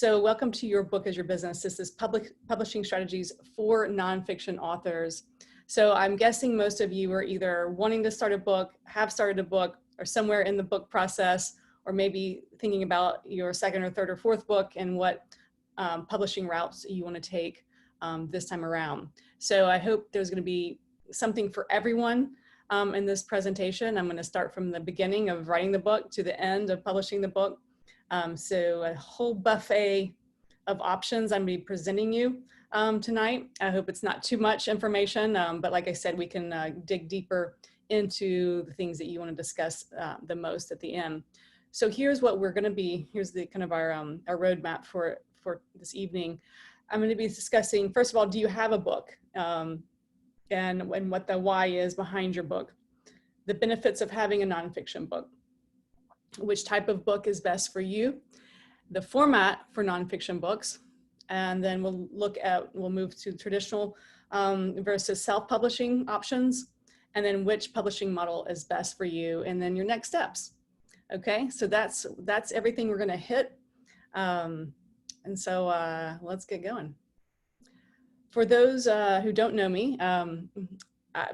So welcome to Your Book as Your Business. This is publishing strategies for nonfiction authors. So I'm guessing most of you are either wanting to start a book, have started a book, or somewhere in the book process, or maybe thinking about your second or third or fourth book and what publishing routes you want to take this time around. So I hope there's going to be something for everyone in this presentation. I'm going to start from the beginning of writing the book to the end of publishing the book. So a whole buffet of options I'm going to be presenting you tonight. I hope it's not too much information, but like I said, we can dig deeper into the things that you want to discuss the most at the end. So here's what we're going to be, here's the kind of our roadmap for this evening. I'm going to be discussing, first of all, do you have a book? And what the why is behind your book. The benefits of having a nonfiction book. Which type of book is best for you, the format for nonfiction books, and then we'll move to traditional versus self-publishing options, and then which publishing model is best for you, and then your next steps. Okay, so that's everything we're going to hit, and so let's get going. For those who don't know me,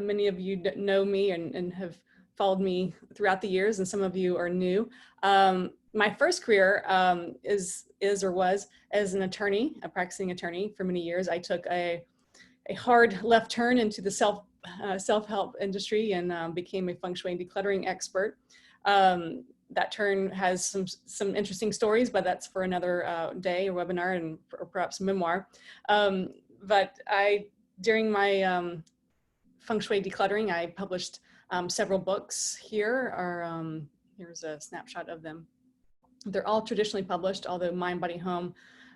many of you know me and have followed me throughout the years, and some of you are new. My first career is or was as an attorney, a practicing attorney for many years. I took a hard left turn into the self-help industry and became a feng shui and decluttering expert. That turn has some interesting stories, but that's for another day or webinar and or perhaps memoir. But during my feng shui decluttering, I published several books. Here's a snapshot of them. They're all traditionally published, although Mind, Body, Home,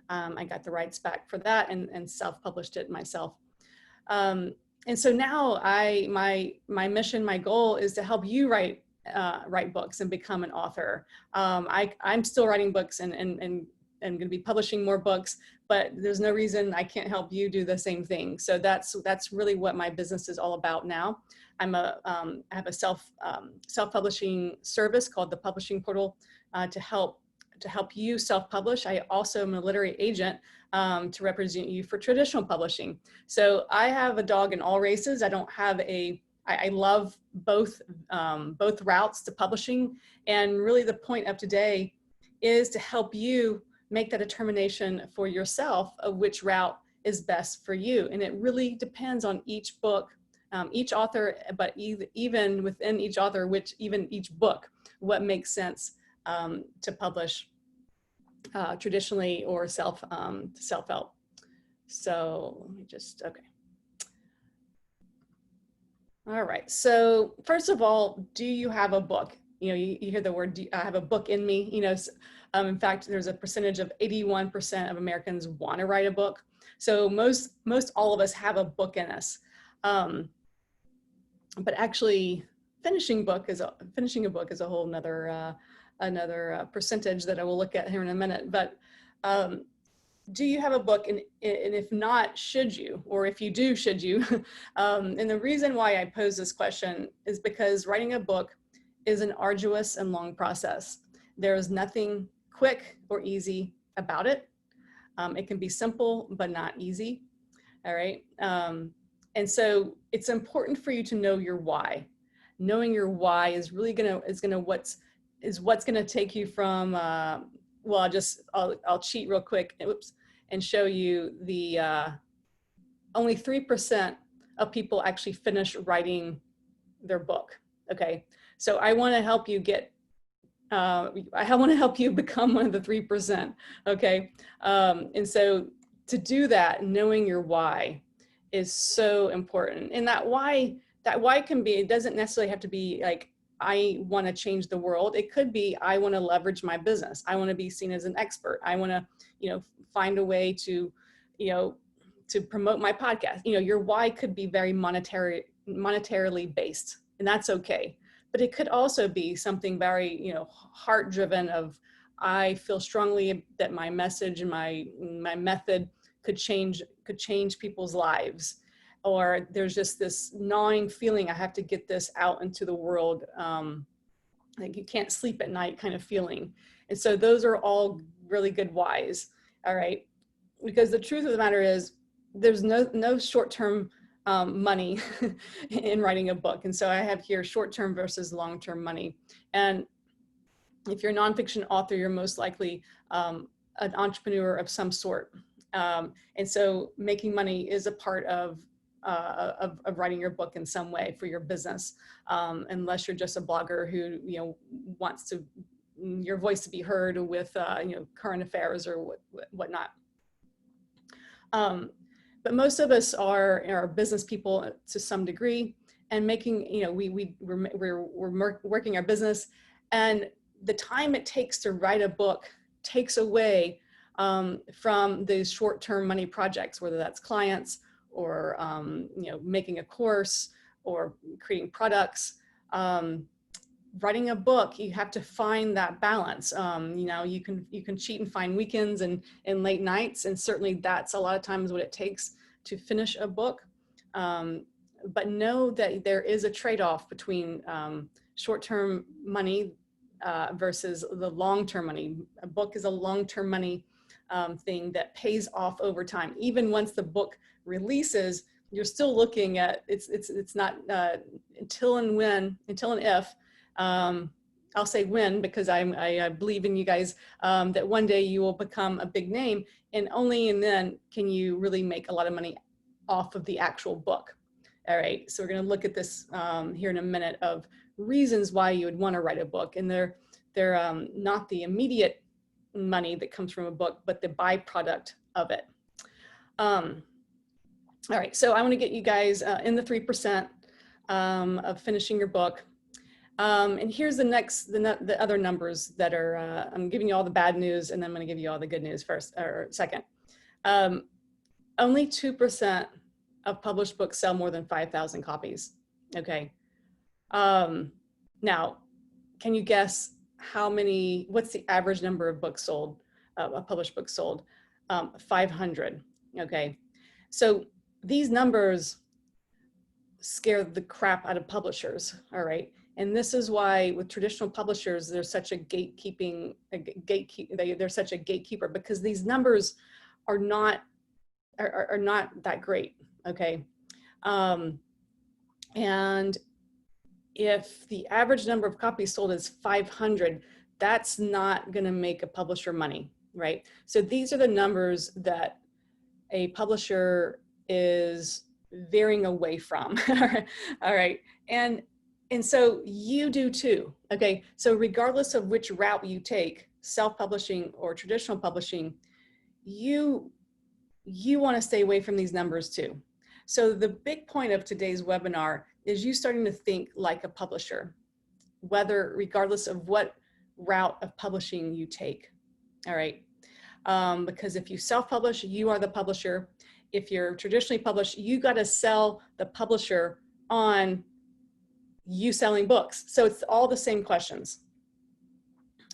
I got the rights back for that and self-published it myself. And so now my mission, my goal is to help you write books and become an author. I'm still writing books and going to be publishing more books, but there's no reason I can't help you do the same thing. So that's really what my business is all about now. I have a self-publishing service called the Publishing Portal to help you self-publish. I also am a literary agent to represent you for traditional publishing. So I have a dog in all races. I don't have I love both routes to publishing, and really the point of today is to help you make that determination for yourself of which route is best for you. And it really depends on each book, each author, but even within each author, even each book, what makes sense to publish traditionally or self-help. So let me just, okay. All right, so first of all, do you have a book? You know, you hear the word, I have a book in me, you know. In fact, there's a percentage of 81% of Americans want to write a book. So most all of us have a book in us. But actually finishing a book is a whole another percentage that I will look at here in a minute. But do you have a book? And if not, should you? Or if you do, should you? And the reason why I pose this question is because writing a book is an arduous and long process. There is nothing quick or easy about it. It can be simple, but not easy. All right. And so it's important for you to know your why. Knowing your why is really what's gonna take you from. Well, I'll cheat real quick. Oops, and show you the only 3% of people actually finish writing their book. Okay. So I want to help you I want to help you become one of the 3%. Okay. And so to do that, knowing your why is so important. And that why can be, it doesn't necessarily have to be like, I want to change the world. It could be, I want to leverage my business. I want to be seen as an expert. I want to, find a way to, to promote my podcast. Your why could be very monetarily based, and that's okay. But it could also be something very, heart driven of, I feel strongly that my message and my method could change people's lives. Or there's just this gnawing feeling, I have to get this out into the world. Like you can't sleep at night kind of feeling. And so those are all really good whys. all right? Because the truth of the matter is there's no short-term money in writing a book. And so I have here short-term versus long-term money. And if you're a nonfiction author, you're most likely an entrepreneur of some sort. And so making money is a part of writing your book in some way for your business, unless you're just a blogger who, wants your voice to be heard with, current affairs or whatnot. But most of us are business people to some degree, and making, we're working our business, and the time it takes to write a book takes away from these short-term money projects, whether that's clients or making a course or creating products. Writing a book, you have to find that balance. You can cheat and find weekends and late nights, and certainly that's a lot of times what it takes to finish a book. But know that there is a trade-off between short-term money versus the long-term money. A book is a long-term money thing that pays off over time. Even once the book releases, you're still looking at it's not until and if. I'll say when, because I believe in you guys, that one day you will become a big name, and only and then can you really make a lot of money off of the actual book. All right, so we're going to look at this here in a minute of reasons why you would want to write a book, and they're not the immediate money that comes from a book, but the byproduct of it. All right, so I want to get you guys in the 3% of finishing your book. And here's the other numbers that are, I'm giving you all the bad news, and then I'm going to give you all the good news second. Only 2% of published books sell more than 5,000 copies. Okay. Now, can you guess what's the average number of books sold, published books sold? 500. Okay. So these numbers scare the crap out of publishers. All right. And this is why with traditional publishers, there's such a they're such a gatekeeper, because these numbers are not that great. Okay. And if the average number of copies sold is 500, that's not going to make a publisher money, right? So these are the numbers that a publisher is veering away from. All right. And so you do too. Okay. So regardless of which route you take, self-publishing or traditional publishing, you want to stay away from these numbers too. So the big point of today's webinar is you starting to think like a publisher, regardless of what route of publishing you take. All right. Because if you self-publish, you are the publisher. If you're traditionally published, you got to sell the publisher on you selling books. So it's all the same questions.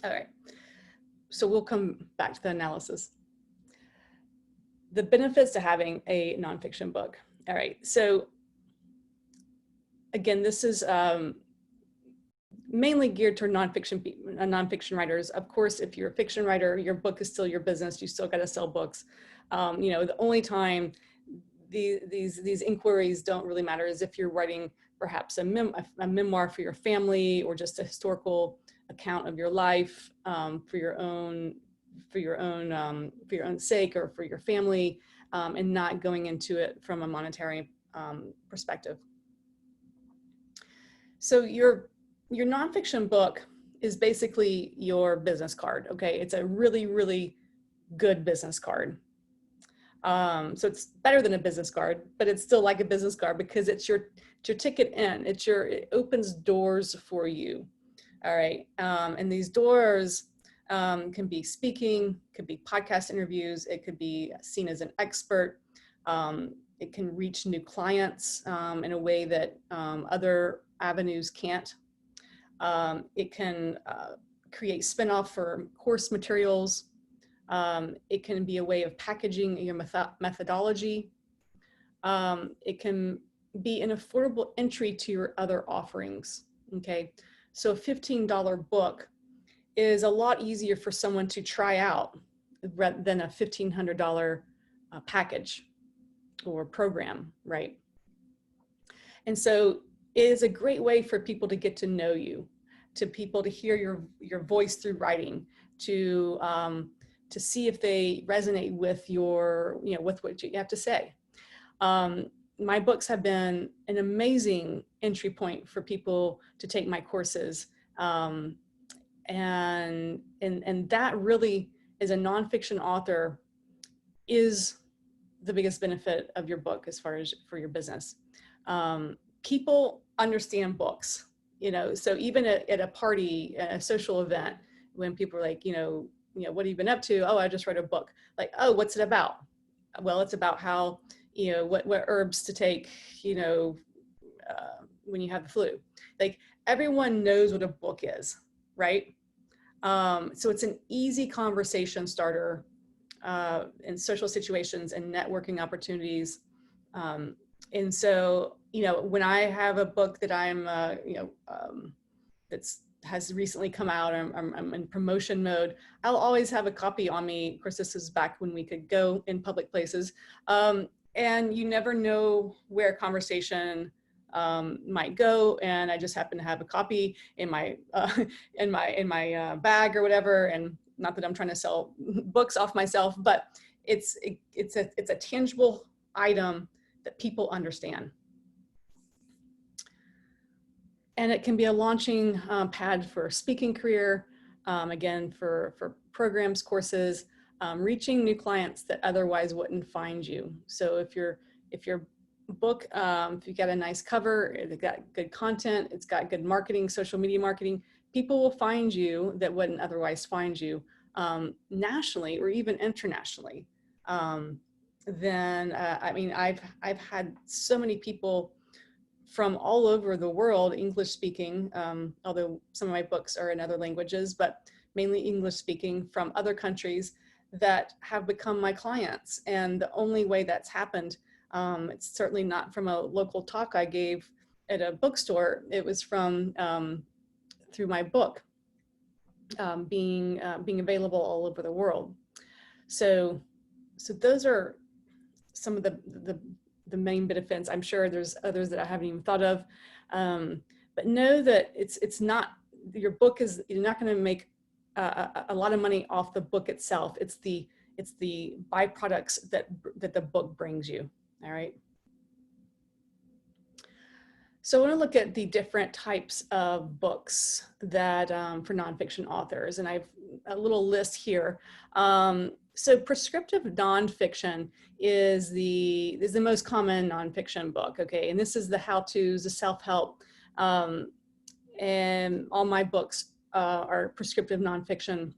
All right. So we'll come back to the analysis. The benefits to having a nonfiction book. All right. So again, this is mainly geared toward nonfiction writers. Of course, if you're a fiction writer, your book is still your business. You still got to sell books. The only time these inquiries don't really matter is if you're writing perhaps a memoir for your family, or just a historical account of your life for your own sake or for your family, and not going into it from a monetary perspective. So your nonfiction book is basically your business card. Okay, it's a really, really good business card. So it's better than a business card, but it's still like a business card because it's your ticket in. It opens doors for you. All right, and these doors can be speaking, could be podcast interviews, it could be seen as an expert. It can reach new clients in a way that other avenues can't. It can create spin-off for course materials. It can be a way of packaging your methodology. It can be an affordable entry to your other offerings. Okay, so a $15 book is a lot easier for someone to try out than a $1,500 package or program, right? And so it is a great way for people to get to know you, to people to hear your voice through writing, to see if they resonate with your, with what you have to say. My books have been an amazing entry point for people to take my courses. And that really, as a nonfiction author, is the biggest benefit of your book as far as for your business. People understand books, so even at a party, a social event, when people are like, what have you been up to? Oh, I just read a book. Like, oh, what's it about? Well, it's about how, what herbs to take, when you have the flu. Like, everyone knows what a book is, right? So it's an easy conversation starter in social situations and networking opportunities. And so, when I have a book that I'm, has recently come out, I'm in promotion mode, I'll always have a copy on me. Of course, this is back when we could go in public places. And you never know where a conversation might go. And I just happen to have a copy in my bag or whatever. And not that I'm trying to sell books off myself, but it's a tangible item that people understand. And it can be a launching pad for a speaking career, again, for programs, courses, reaching new clients that otherwise wouldn't find you. So if your book, if you got a nice cover, it's got good content, it's got good marketing, social media marketing, people will find you that wouldn't otherwise find you nationally or even internationally. Then I mean, I've had so many people from all over the world, English speaking, although some of my books are in other languages, but mainly English speaking, from other countries that have become my clients. And the only way that's happened, it's certainly not from a local talk I gave at a bookstore. It was from through my book being available all over the world. So those are some of the main benefits. I'm sure there's others that I haven't even thought of, but know that it's not, your book is, you're not going to make a lot of money off the book itself. It's the byproducts that the book brings you. All right. So I want to look at the different types of books that for nonfiction authors, and I have a little list here. So prescriptive nonfiction is the most common nonfiction book. Okay, and this is the how-tos, the self-help, and all my books are prescriptive nonfiction.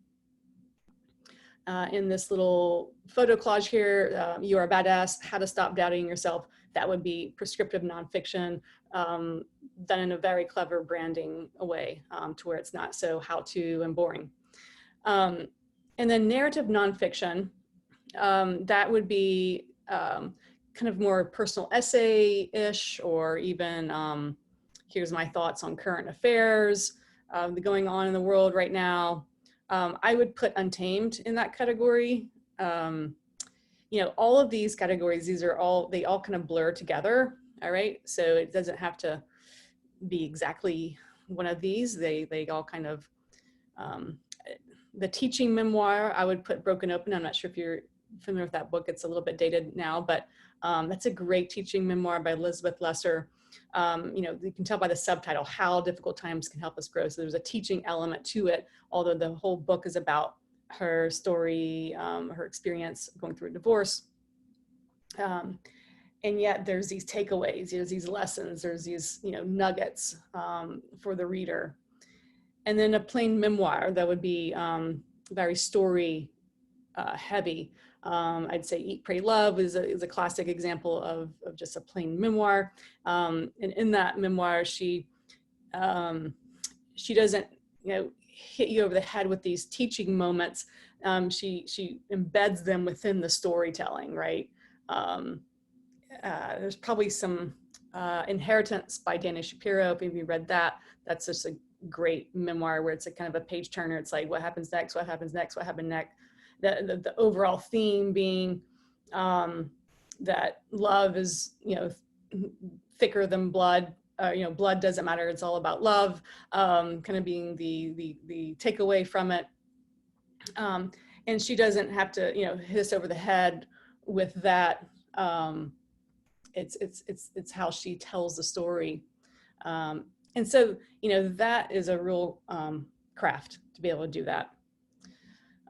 In this little photo collage here, You Are a Badass, How to Stop Doubting Yourself. That would be prescriptive nonfiction, done in a very clever branding way, to where it's not so how-to and boring. And then narrative nonfiction, that would be kind of more personal essay-ish, or even here's my thoughts on current affairs going on in the world right now. I would put Untamed in that category. All of these categories, they all kind of blur together. All right. So it doesn't have to be exactly one of these. They all kind of, the teaching memoir, I would put Broken Open. I'm not sure if you're familiar with that book. It's a little bit dated now, but that's a great teaching memoir by Elizabeth Lesser. You can tell by the subtitle how difficult times can help us grow. So there's a teaching element to it, although the whole book is about her story, her experience going through a divorce. And yet there's these takeaways, there's these lessons, there's these, nuggets for the reader. And then a plain memoir that would be very story heavy. I'd say Eat, Pray, Love is a classic example of just a plain memoir. And in that memoir, she doesn't, hit you over the head with these teaching moments. She embeds them within the storytelling, right? There's probably some Inheritance by Dana Shapiro. If you read that, that's just a great memoir where it's a kind of a page turner. It's like, what happens next? What happens next? What happened next? the overall theme being that love is, thicker than blood. Blood doesn't matter. It's all about love, kind of being the takeaway from it. And she doesn't have to, hit us over the head with that. It's how she tells the story. And so, that is a real craft to be able to do that.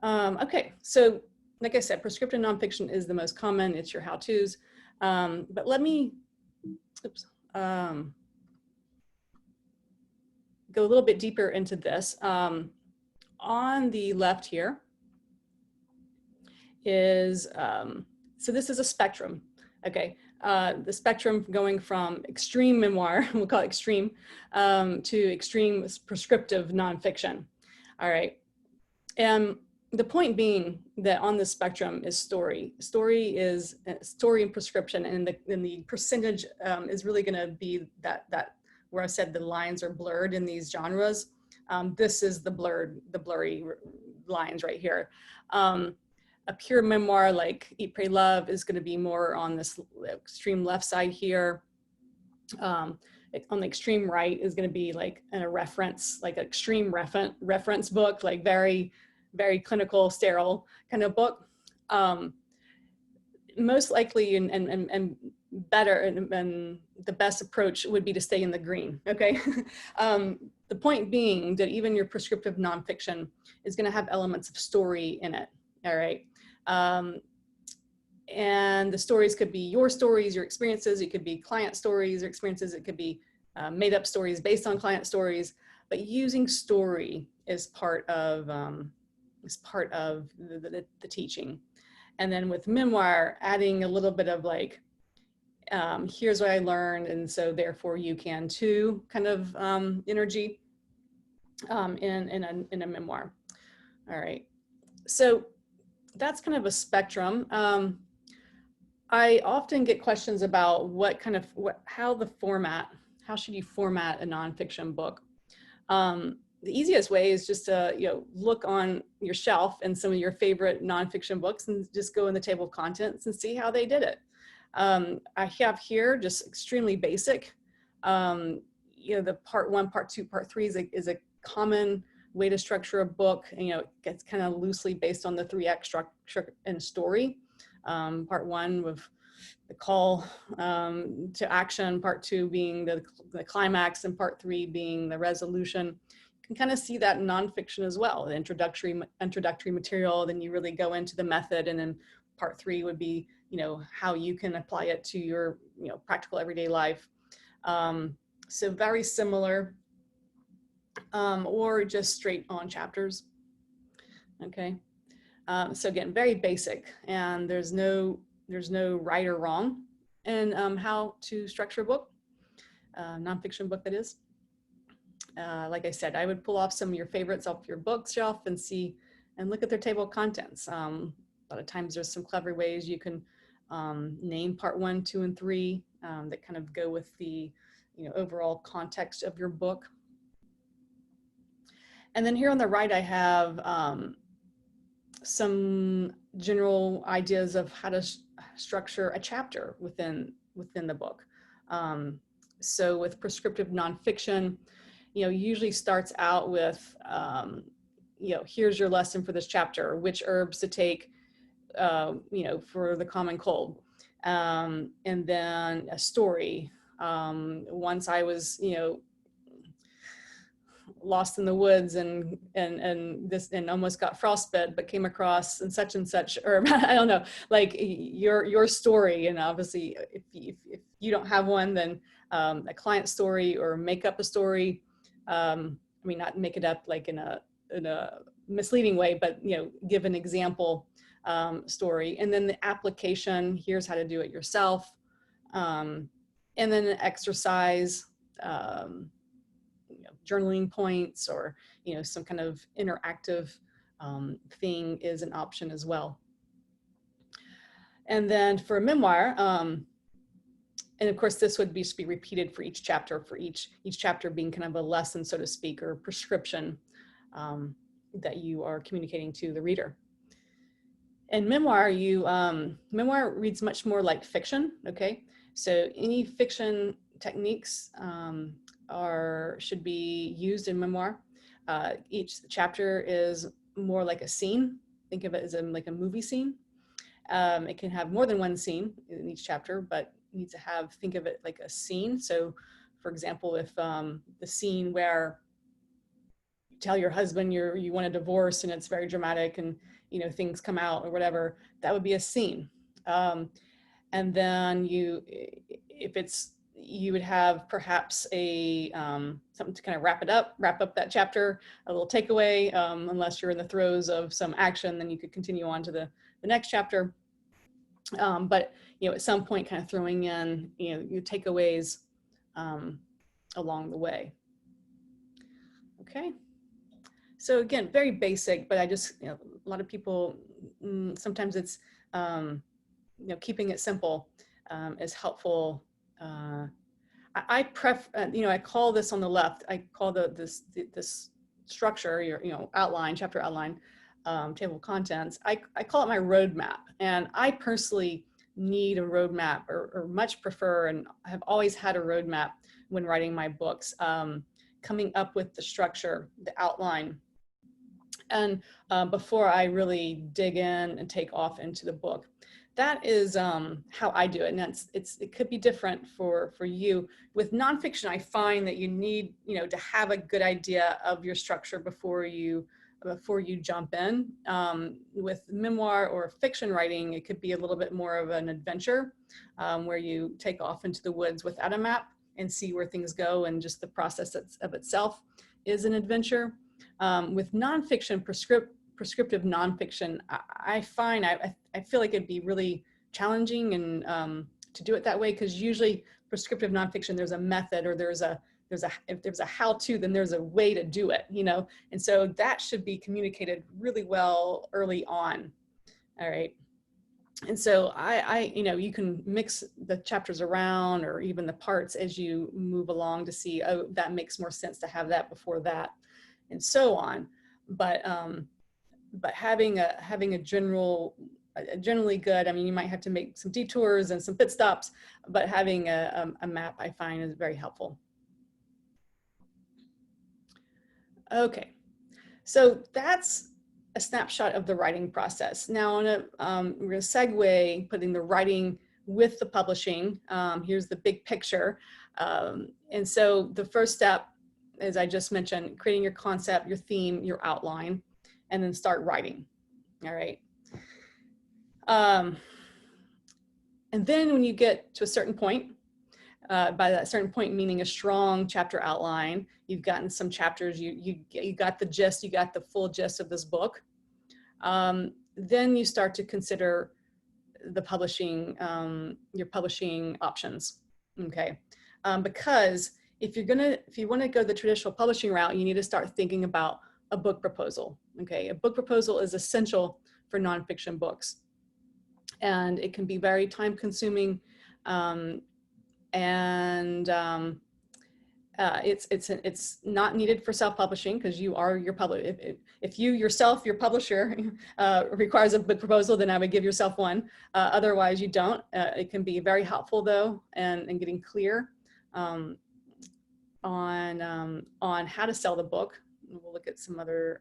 Okay, so like I said, prescriptive nonfiction is the most common. It's your how-tos. But let me, go a little bit deeper into this. On the left here is, so this is a spectrum, okay? The spectrum going from extreme memoir, we'll call it extreme, to extreme prescriptive nonfiction, all right? And the point being that on the spectrum is story. Story is story and prescription, and the percentage is really gonna be that where I said the lines are blurred in these genres. This is the blurry lines right here. A pure memoir like Eat, Pray, Love is going to be more on this extreme left side here. On the extreme right is going to be like in a reference, like an extreme reference book, like very, very clinical, sterile kind of book. Most likely and better and the best approach would be to stay in the green, okay? The point being that even your prescriptive nonfiction is going to have elements of story in it, all right? And the stories could be your stories, your experiences. It could be client stories or experiences. It could be made up stories based on client stories. But using story is part of the teaching. And then with memoir, adding a little bit of like, here's what I learned, and so therefore you can too, kind of energy in a memoir. All right, so that's kind of a spectrum. I often get questions about how should you format a nonfiction book? The easiest way is just to look on your shelf and some of your favorite nonfiction books and just go in the table of contents and see how they did it. I have here just extremely basic. The part 1, part 2, part 3 is a common way to structure a book. It gets kind of loosely based on the 3-act structure and story. Part 1 with the call to action, part 2 being the climax, and part 3 being the resolution. You can kind of see that in nonfiction as well, the introductory material, then you really go into the method, and then part 3 would be, how you can apply it to your, practical everyday life. So very similar, or just straight on chapters. Okay. So again, very basic, and there's no right or wrong in how to structure a book, nonfiction book that is. Like I said, I would pull off some of your favorites off your bookshelf and see and look at their table of contents. A lot of times there's some clever ways you can name part 1, 2, and 3 that kind of go with the overall context of your book. And then here on the right, I have some general ideas of how to structure a chapter within the book. So with prescriptive nonfiction, usually starts out with, here's your lesson for this chapter, which herbs to take, for the common cold. And then a story. Once I was, lost in the woods and almost got frostbite, but came across and such herb. I don't know, like your story. And obviously if you don't have one, then a client story, or make up a story. Not make it up like in a misleading way, but give an example story. And then the application, here's how to do it yourself. And then an exercise, journaling points, or some kind of interactive thing is an option as well. And then for a memoir, and of course this would be repeated for each chapter, for each chapter being kind of a lesson, so to speak, or prescription that you are communicating to the reader. In memoir, memoir reads much more like fiction. Okay, so any fiction techniques should be used in memoir. Each chapter is more like a scene. Think of it as like a movie scene. It can have more than one scene in each chapter, but needs to think of it like a scene. So, for example, if the scene where you tell your husband you want a divorce and it's very dramatic and things come out or whatever, that would be a scene. And then you would have perhaps a something to kind of wrap up that chapter, a little takeaway, unless you're in the throes of some action, then you could continue on to the next chapter. But at some point kind of throwing in your takeaways along the way. Okay, so again, very basic, but I just a lot of people sometimes it's keeping it simple is helpful. I call this on the left, I call this structure, your outline, chapter outline, table of contents, I call it my roadmap. And I personally need a roadmap, or much prefer, and have always had a roadmap when writing my books, coming up with the structure, the outline, and before I really dig in and take off into the book. That is how I do it, and it could be different for you. With nonfiction, I find that you need to have a good idea of your structure before you jump in. With memoir or fiction writing, it could be a little bit more of an adventure, where you take off into the woods without a map and see where things go, and just the process of itself is an adventure. With nonfiction, prescriptive nonfiction, I find I feel like it'd be really challenging and to do it that way, because usually prescriptive nonfiction, there's a method, or if there's a how-to, then there's a way to do it, and so that should be communicated really well early on. All right. And so you can mix the chapters around, or even the parts, as you move along, to see, oh, that makes more sense to have that before that, and so on. But having a generally good, I mean, you might have to make some detours and some pit stops, but having a map, I find, is very helpful. Okay, so that's a snapshot of the writing process. Now, we're going to segue, putting the writing with the publishing. Here's the big picture. And so the first step, as I just mentioned, creating your concept, your theme, your outline, and then start writing. All right. And then when you get to a certain point, by that certain point meaning a strong chapter outline, you've gotten some chapters, you got the gist, you got the full gist of this book. Then you start to consider the publishing, your publishing options. Okay, because if you want to go the traditional publishing route, you need to start thinking about a book proposal. Okay, a book proposal is essential for nonfiction books, and it can be very time consuming. It's not needed for self-publishing, because you are your publisher. If you yourself, your publisher, requires a book proposal, then I would give yourself one. Otherwise, you don't. It can be very helpful, though, and getting clear on how to sell the book. We'll look at some other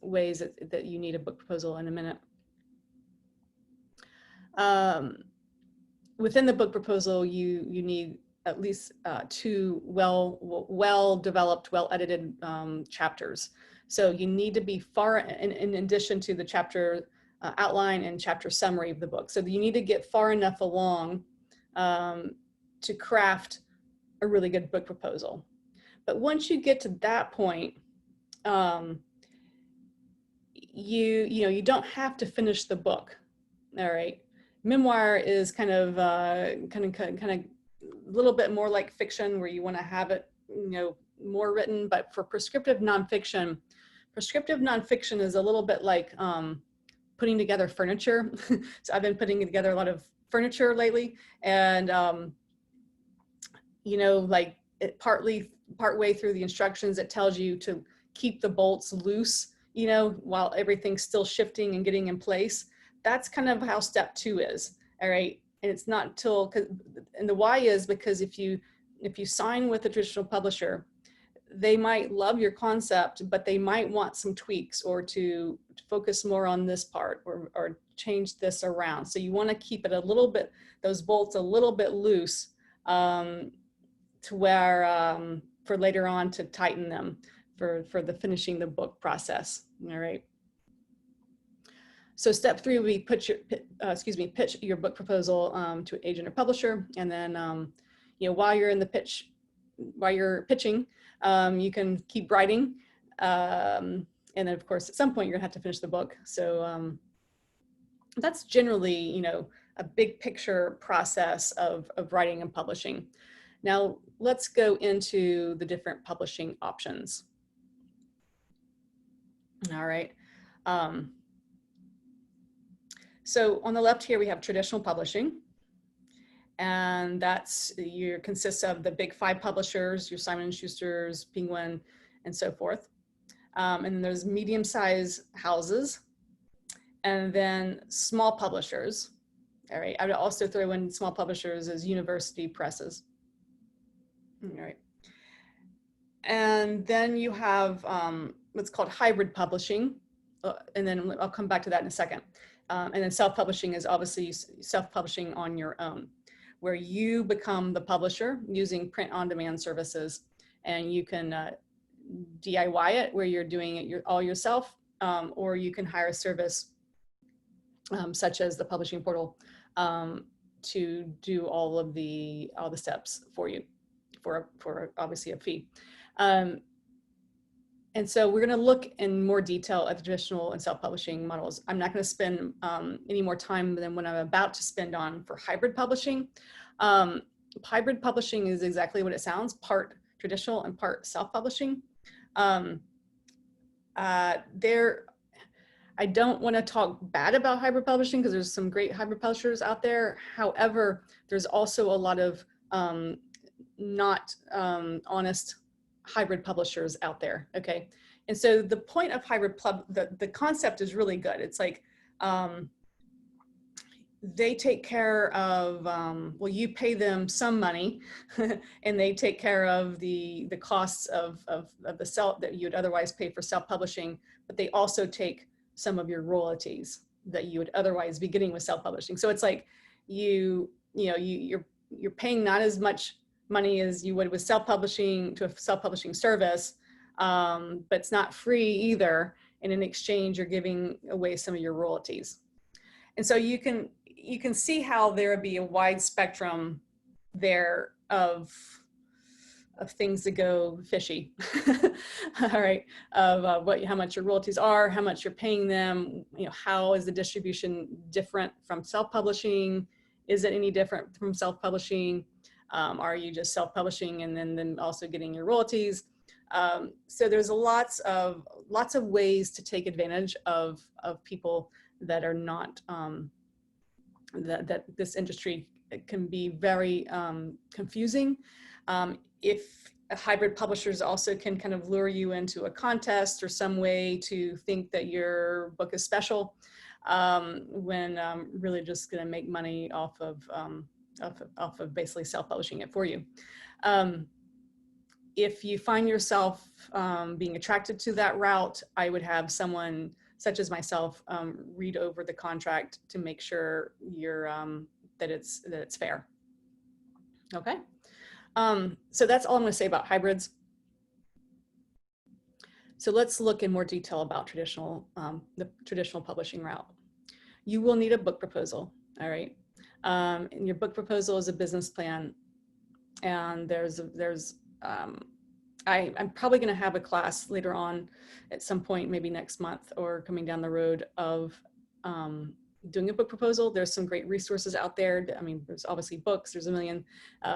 ways that you need a book proposal in a minute. Within the book proposal, you need at least 2 well-developed, well-edited chapters. So you need to be far, in addition to the chapter outline and chapter summary of the book. So you need to get far enough along to craft a really good book proposal. But once you get to that point, you don't have to finish the book. All right. Memoir is kind of a little bit more like fiction, where you want to have it, more written. But for prescriptive nonfiction is a little bit like putting together furniture. So I've been putting together a lot of furniture lately, and like partway through the instructions, it tells you to keep the bolts loose, you know, while everything's still shifting and getting in place. That's kind of how step 2 is. All right. And it's not until, and the why is because if you sign with a traditional publisher, they might love your concept, but they might want some tweaks or to focus more on this part or change this around. So you want to keep it a little bit, those bolts a little bit loose, to where for later on to tighten them for the finishing the book process. All right. So step 3 would be pitch your book proposal to an agent or publisher, and then you know, while you're in the pitch, while you're pitching, you can keep writing, and then of course at some point you're gonna have to finish the book. So that's generally, you know, a big picture process of writing and publishing. Now let's go into the different publishing options. All right. So on the left here, we have traditional publishing, and that's consists of the big 5 publishers, your Simon & Schuster's, Penguin, and so forth. And then there's medium-sized houses, and then small publishers. All right, I would also throw in small publishers as university presses. All right. And then you have what's called hybrid publishing, and then I'll come back to that in a second. And then self-publishing is obviously self-publishing on your own, where you become the publisher using print-on-demand services, and you can DIY it, where you're doing it all yourself, or you can hire a service such as the publishing portal to do all the steps for you for obviously a fee. And so we're going to look in more detail at the traditional and self-publishing models. I'm not going to spend any more time than what I'm about to spend on for hybrid publishing. Hybrid publishing is exactly what it sounds, part traditional and part self-publishing. I don't want to talk bad about hybrid publishing because there's some great hybrid publishers out there. However, there's also a lot of not honest hybrid publishers out there. Okay. And so the point of hybrid the concept is really good. It's like, they take care of, well, you pay them some money and they take care of the costs of the self that you'd otherwise pay for self-publishing, but they also take some of your royalties that you would otherwise be getting with self-publishing. So it's like you're paying not as much money as you would with self-publishing to a self-publishing service, but it's not free either. And in exchange, you're giving away some of your royalties. And so you can see how there would be a wide spectrum there of things that go fishy. All right, of how much your royalties are, how much you're paying them, you know, how is the distribution different from self-publishing? Is it any different from self-publishing? Are you just self-publishing and then also getting your royalties? So there's lots of ways to take advantage of people that are not, that this industry can be very confusing. If hybrid publishers also can kind of lure you into a contest or some way to think that your book is special, when really just going to make money off of basically self-publishing it for you. If you find yourself being attracted to that route, I would have someone such as myself read over the contract to make sure you're that it's fair. Okay, so that's all I'm going to say about hybrids. So let's look in more detail about the traditional publishing route. You will need a book proposal. All right. And your book proposal is a business plan, and I'm probably going to have a class later on at some point, maybe next month or coming down the road, of doing a book proposal. There's some great resources out there. I mean, there's obviously books, there's a million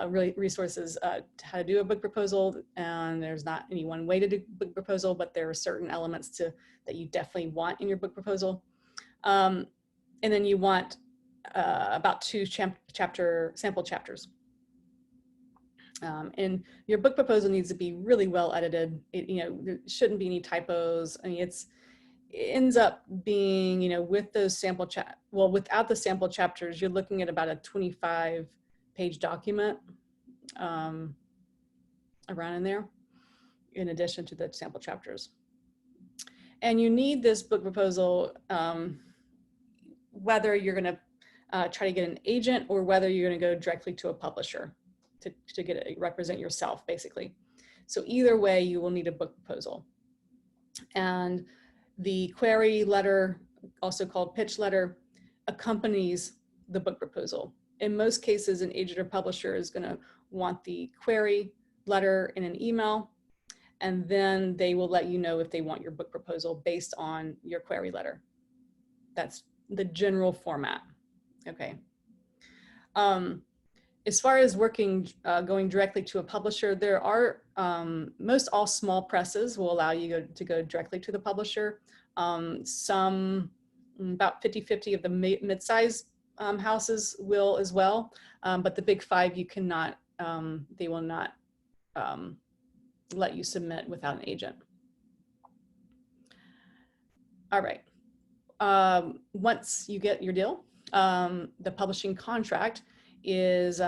really resources to how to do a book proposal, and there's not any one way to do a book proposal, but there are certain elements that you definitely want in your book proposal. And then you want about 2 sample chapters. And your book proposal needs to be really well edited. There shouldn't be any typos. I mean, ends up being, with those without the sample chapters, you're looking at about a 25-page document around in there, in addition to the sample chapters. And you need this book proposal, whether you're going to try to get an agent or whether you're going to go directly to a publisher to get it, represent yourself, basically. So either way, you will need a book proposal. And the query letter, also called pitch letter, accompanies the book proposal. In most cases, an agent or publisher is going to want the query letter in an email, and then they will let you know if they want your book proposal based on your query letter. That's the general format. Okay. As far as going directly to a publisher, there are, most all small presses will allow you to go directly to the publisher. Some, about 50-50 of the mid-size houses will as well, but the big five, you cannot, they will not let you submit without an agent. All right. Once you get your deal, the publishing contract is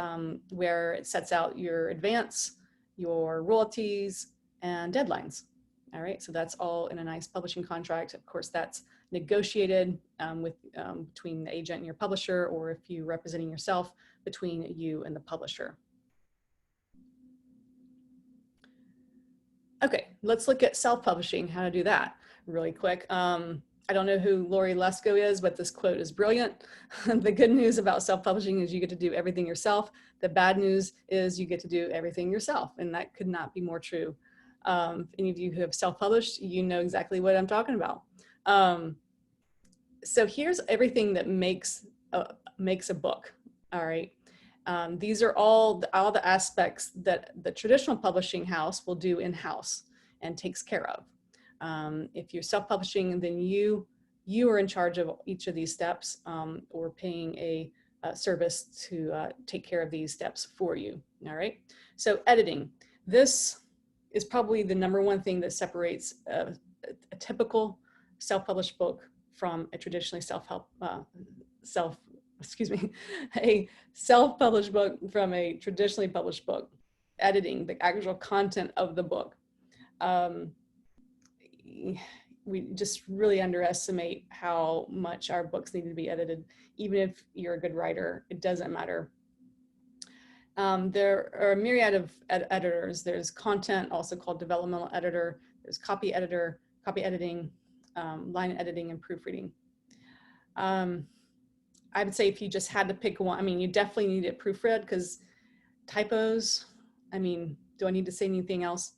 where it sets out your advance, your royalties, and deadlines. All right, so that's all in a nice publishing contract. Of course, that's negotiated between the agent and your publisher, or if you're representing yourself, between you and the publisher. Okay, let's look at self-publishing, how to do that really quick. I don't know who Lori Lesko is, but this quote is brilliant. The good news about self-publishing is you get to do everything yourself. The bad news is you get to do everything yourself, and that could not be more true. If any of you who have self-published, you know exactly what I'm talking about. So here's everything that makes a book, all right? These are all the aspects that the traditional publishing house will do in-house and takes care of. If you're self-publishing, then you are in charge of each of these steps, or paying a service to take care of these steps for you. All right. So editing. This is probably the number-one thing that separates a typical self-published book from a traditionally a self-published book from a traditionally published book. Editing, the actual content of the book. We just really underestimate how much our books need to be edited. Even if you're a good writer, it doesn't matter. There are a myriad of editors. There's content, also called developmental editor. There's copy editor, copy editing, line editing, and proofreading. I would say if you just had to pick one, I mean, you definitely need it proofread, because typos, I mean, do I need to say anything else?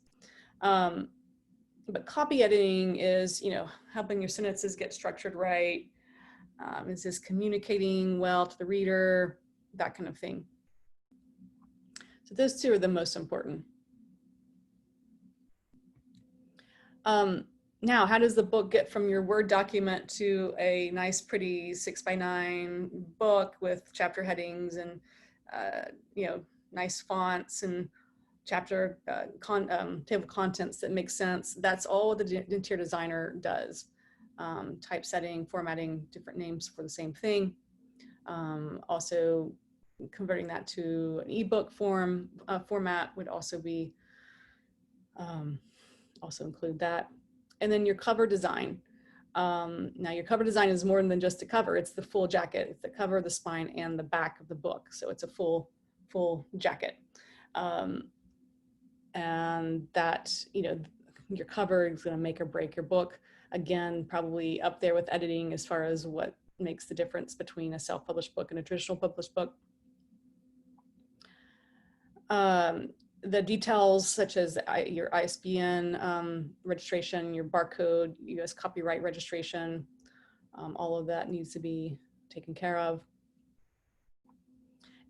But copy editing is, helping your sentences get structured right. Is this communicating well to the reader? That kind of thing. So those two are the most important. Now, how does the book get from your Word document to a nice, pretty 6x9 book with chapter headings and, nice fonts and chapter table of contents that makes sense? That's all the interior designer does. Typesetting, formatting, different names for the same thing. Also converting that to an ebook format would also be, also include that. And then your cover design. Now your cover design is more than just a cover. It's the full jacket. It's the cover, the spine, and the back of the book. So it's a full jacket. And that, your cover is going to make or break your book. Again, probably up there with editing as far as what makes the difference between a self-published book and a traditional published book. The details such as your ISBN registration, your barcode, US copyright registration, all of that needs to be taken care of.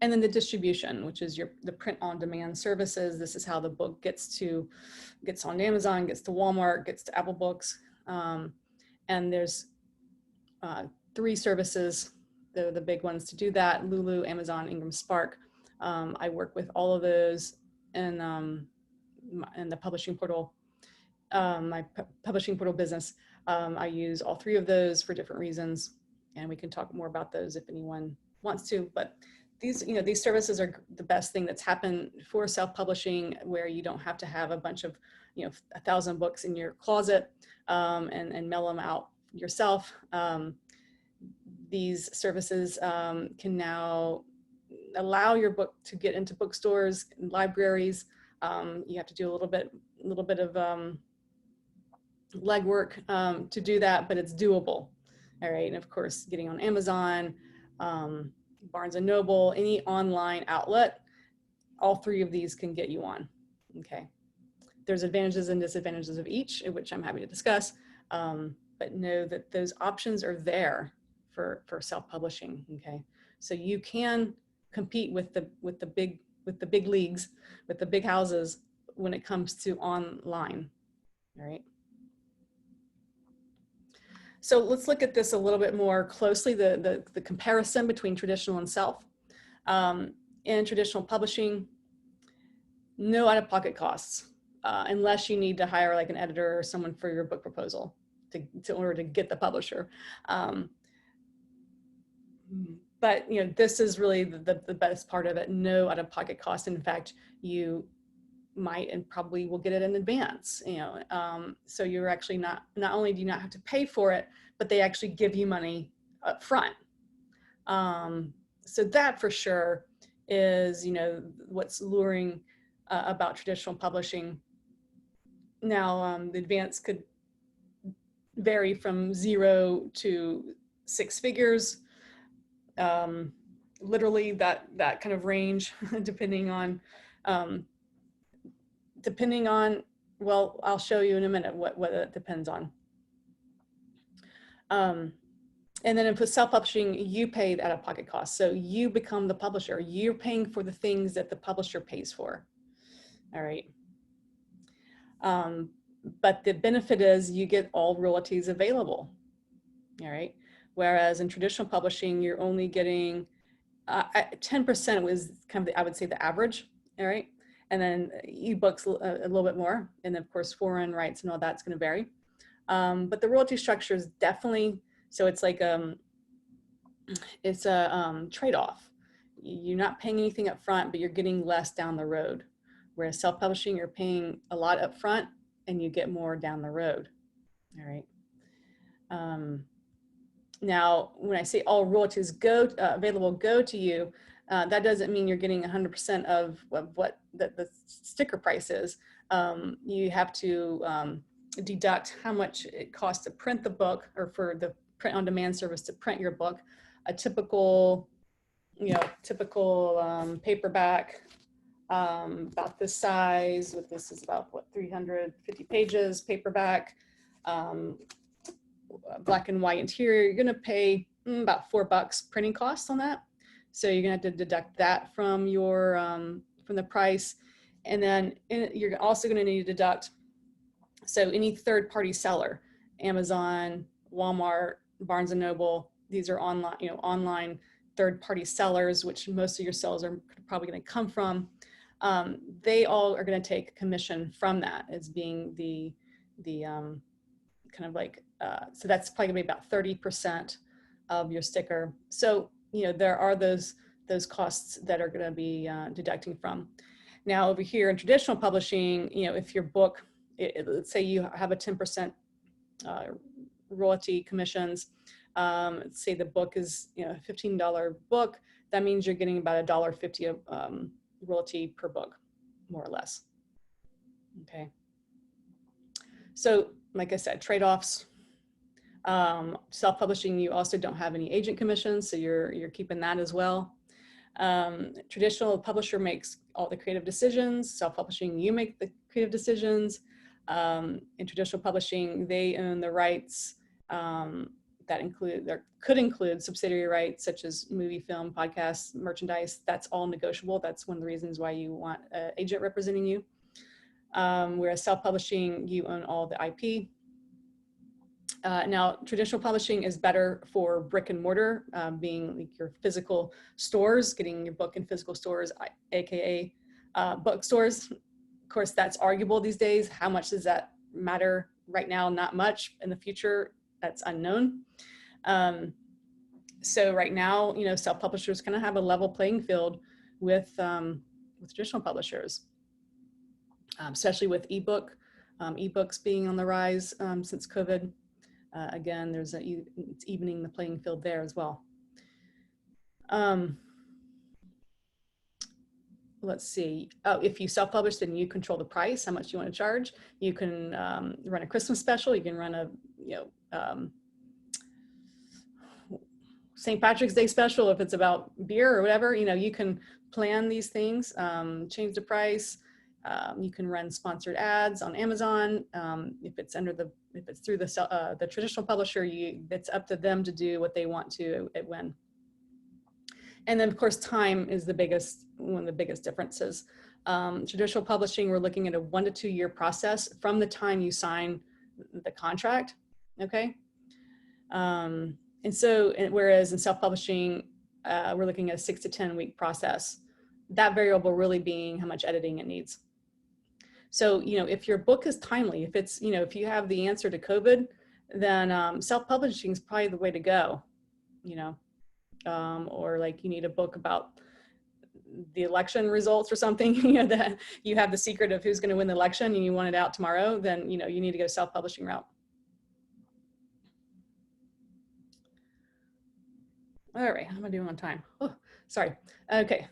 And then the distribution, which is the print on demand services. This is how the book gets on Amazon, gets to Walmart, gets to Apple Books. And there's 3 services, the big ones to do that: Lulu, Amazon, Ingram Spark. I work with all of those in the publishing portal, my publishing portal business. I use all three of those for different reasons, and we can talk more about those if anyone wants to. But these, these services are the best thing that's happened for self-publishing, where you don't have to have a bunch of, 1,000 books in your closet and mail them out yourself. These services can now allow your book to get into bookstores and libraries. You have to do a little bit of legwork to do that, but it's doable. All right, and of course, getting on Amazon, Barnes and Noble, any online outlet, all three of these can get you on. Okay, there's advantages and disadvantages of each, which I'm happy to discuss, but know that those options are there for self-publishing. Okay, so you can compete with the big leagues, with the big houses when it comes to online. All right. So let's look at this a little bit more closely, the comparison between traditional and self. In traditional publishing, no out-of-pocket costs, unless you need to hire like an editor or someone for your book proposal in order to get the publisher. But this is really the best part of it, no out-of-pocket costs. In fact, you might and probably will get it in advance, so you're actually not only do you not have to pay for it, but they actually give you money up front. So that for sure is what's luring about traditional publishing. Now the advance could vary from 0 to 6 figures, literally that kind of range, depending on well, I'll show you in a minute what it depends on. And then in self-publishing, you paid out-of-pocket costs. So you become the publisher. You're paying for the things that the publisher pays for. All right. But the benefit is you get all royalties available. All right. Whereas in traditional publishing, you're only getting 10% was kind of I would say the average. All right. And then ebooks a little bit more. And of course, foreign rights and all that's going to vary. But the royalty structure is definitely, so it's like, it's a trade-off. You're not paying anything up front, but you're getting less down the road. Whereas self-publishing, you're paying a lot up front and you get more down the road. All right. Now, when I say all royalties available go to you, that doesn't mean you're getting 100% of what the sticker price is. You have to deduct how much it costs to print the book, or for the print on demand service to print your book. A typical paperback, about this size, with this is about 350 pages, paperback, black and white interior, you're gonna pay about $4 printing costs on that. So you're gonna have to deduct that from your from the price, and then you're also gonna need to deduct, so any third-party seller, Amazon, Walmart, Barnes and Noble, these are online, online third-party sellers, which most of your sales are probably gonna come from. They all are gonna take commission from that as being the kind of like, so that's probably gonna be about 30% of your sticker. So, there are those costs that are gonna be deducting from. Now over here in traditional publishing, if your book, let's say you have a 10% royalty commissions, let's say the book is a $15 book, that means you're getting about $1.50 of royalty per book, more or less. Okay. So like I said, trade-offs. Self-publishing, you also don't have any agent commissions, so you're keeping that as well. Traditional publisher makes all the creative decisions. Self-publishing, you make the creative decisions. In traditional publishing, they own the rights that could include subsidiary rights such as movie, film, podcasts, merchandise. That's all negotiable. That's one of the reasons why you want an agent representing you. Whereas self-publishing, you own all the IP. Now, traditional publishing is better for brick and mortar, being like your physical stores, getting your book in physical stores, aka bookstores. Of course, that's arguable these days. How much does that matter right now, not much. In the future, that's unknown. So right now, you know, self-publishers kind of have a level playing field with traditional publishers, especially with ebooks being on the rise since COVID. Again, it's evening the playing field there as well. Let's see. Oh, if you self-publish, then you control the price, how much you want to charge. You can run a Christmas special. You can run a, St. Patrick's Day special if it's about beer or whatever. You know, you can plan these things, change the price. You can run sponsored ads on Amazon. If it's through the traditional publisher, it's up to them to do what they want to at when. And then of course, time is one of the biggest differences. Traditional publishing, we're looking at a 1 to 2 year process from the time you sign the contract, okay? Whereas in self-publishing, we're looking at a 6 to 10 week process. That variable really being how much editing it needs. So, you know, if your book is timely, if it's, you know, if you have the answer to COVID, then self-publishing is probably the way to go, you know, or like you need a book about the election results or something, you know, that you have the secret of who's going to win the election and you want it out tomorrow, then, you know, you need to go self-publishing route. All right, how am I doing on time? Oh, sorry. Okay.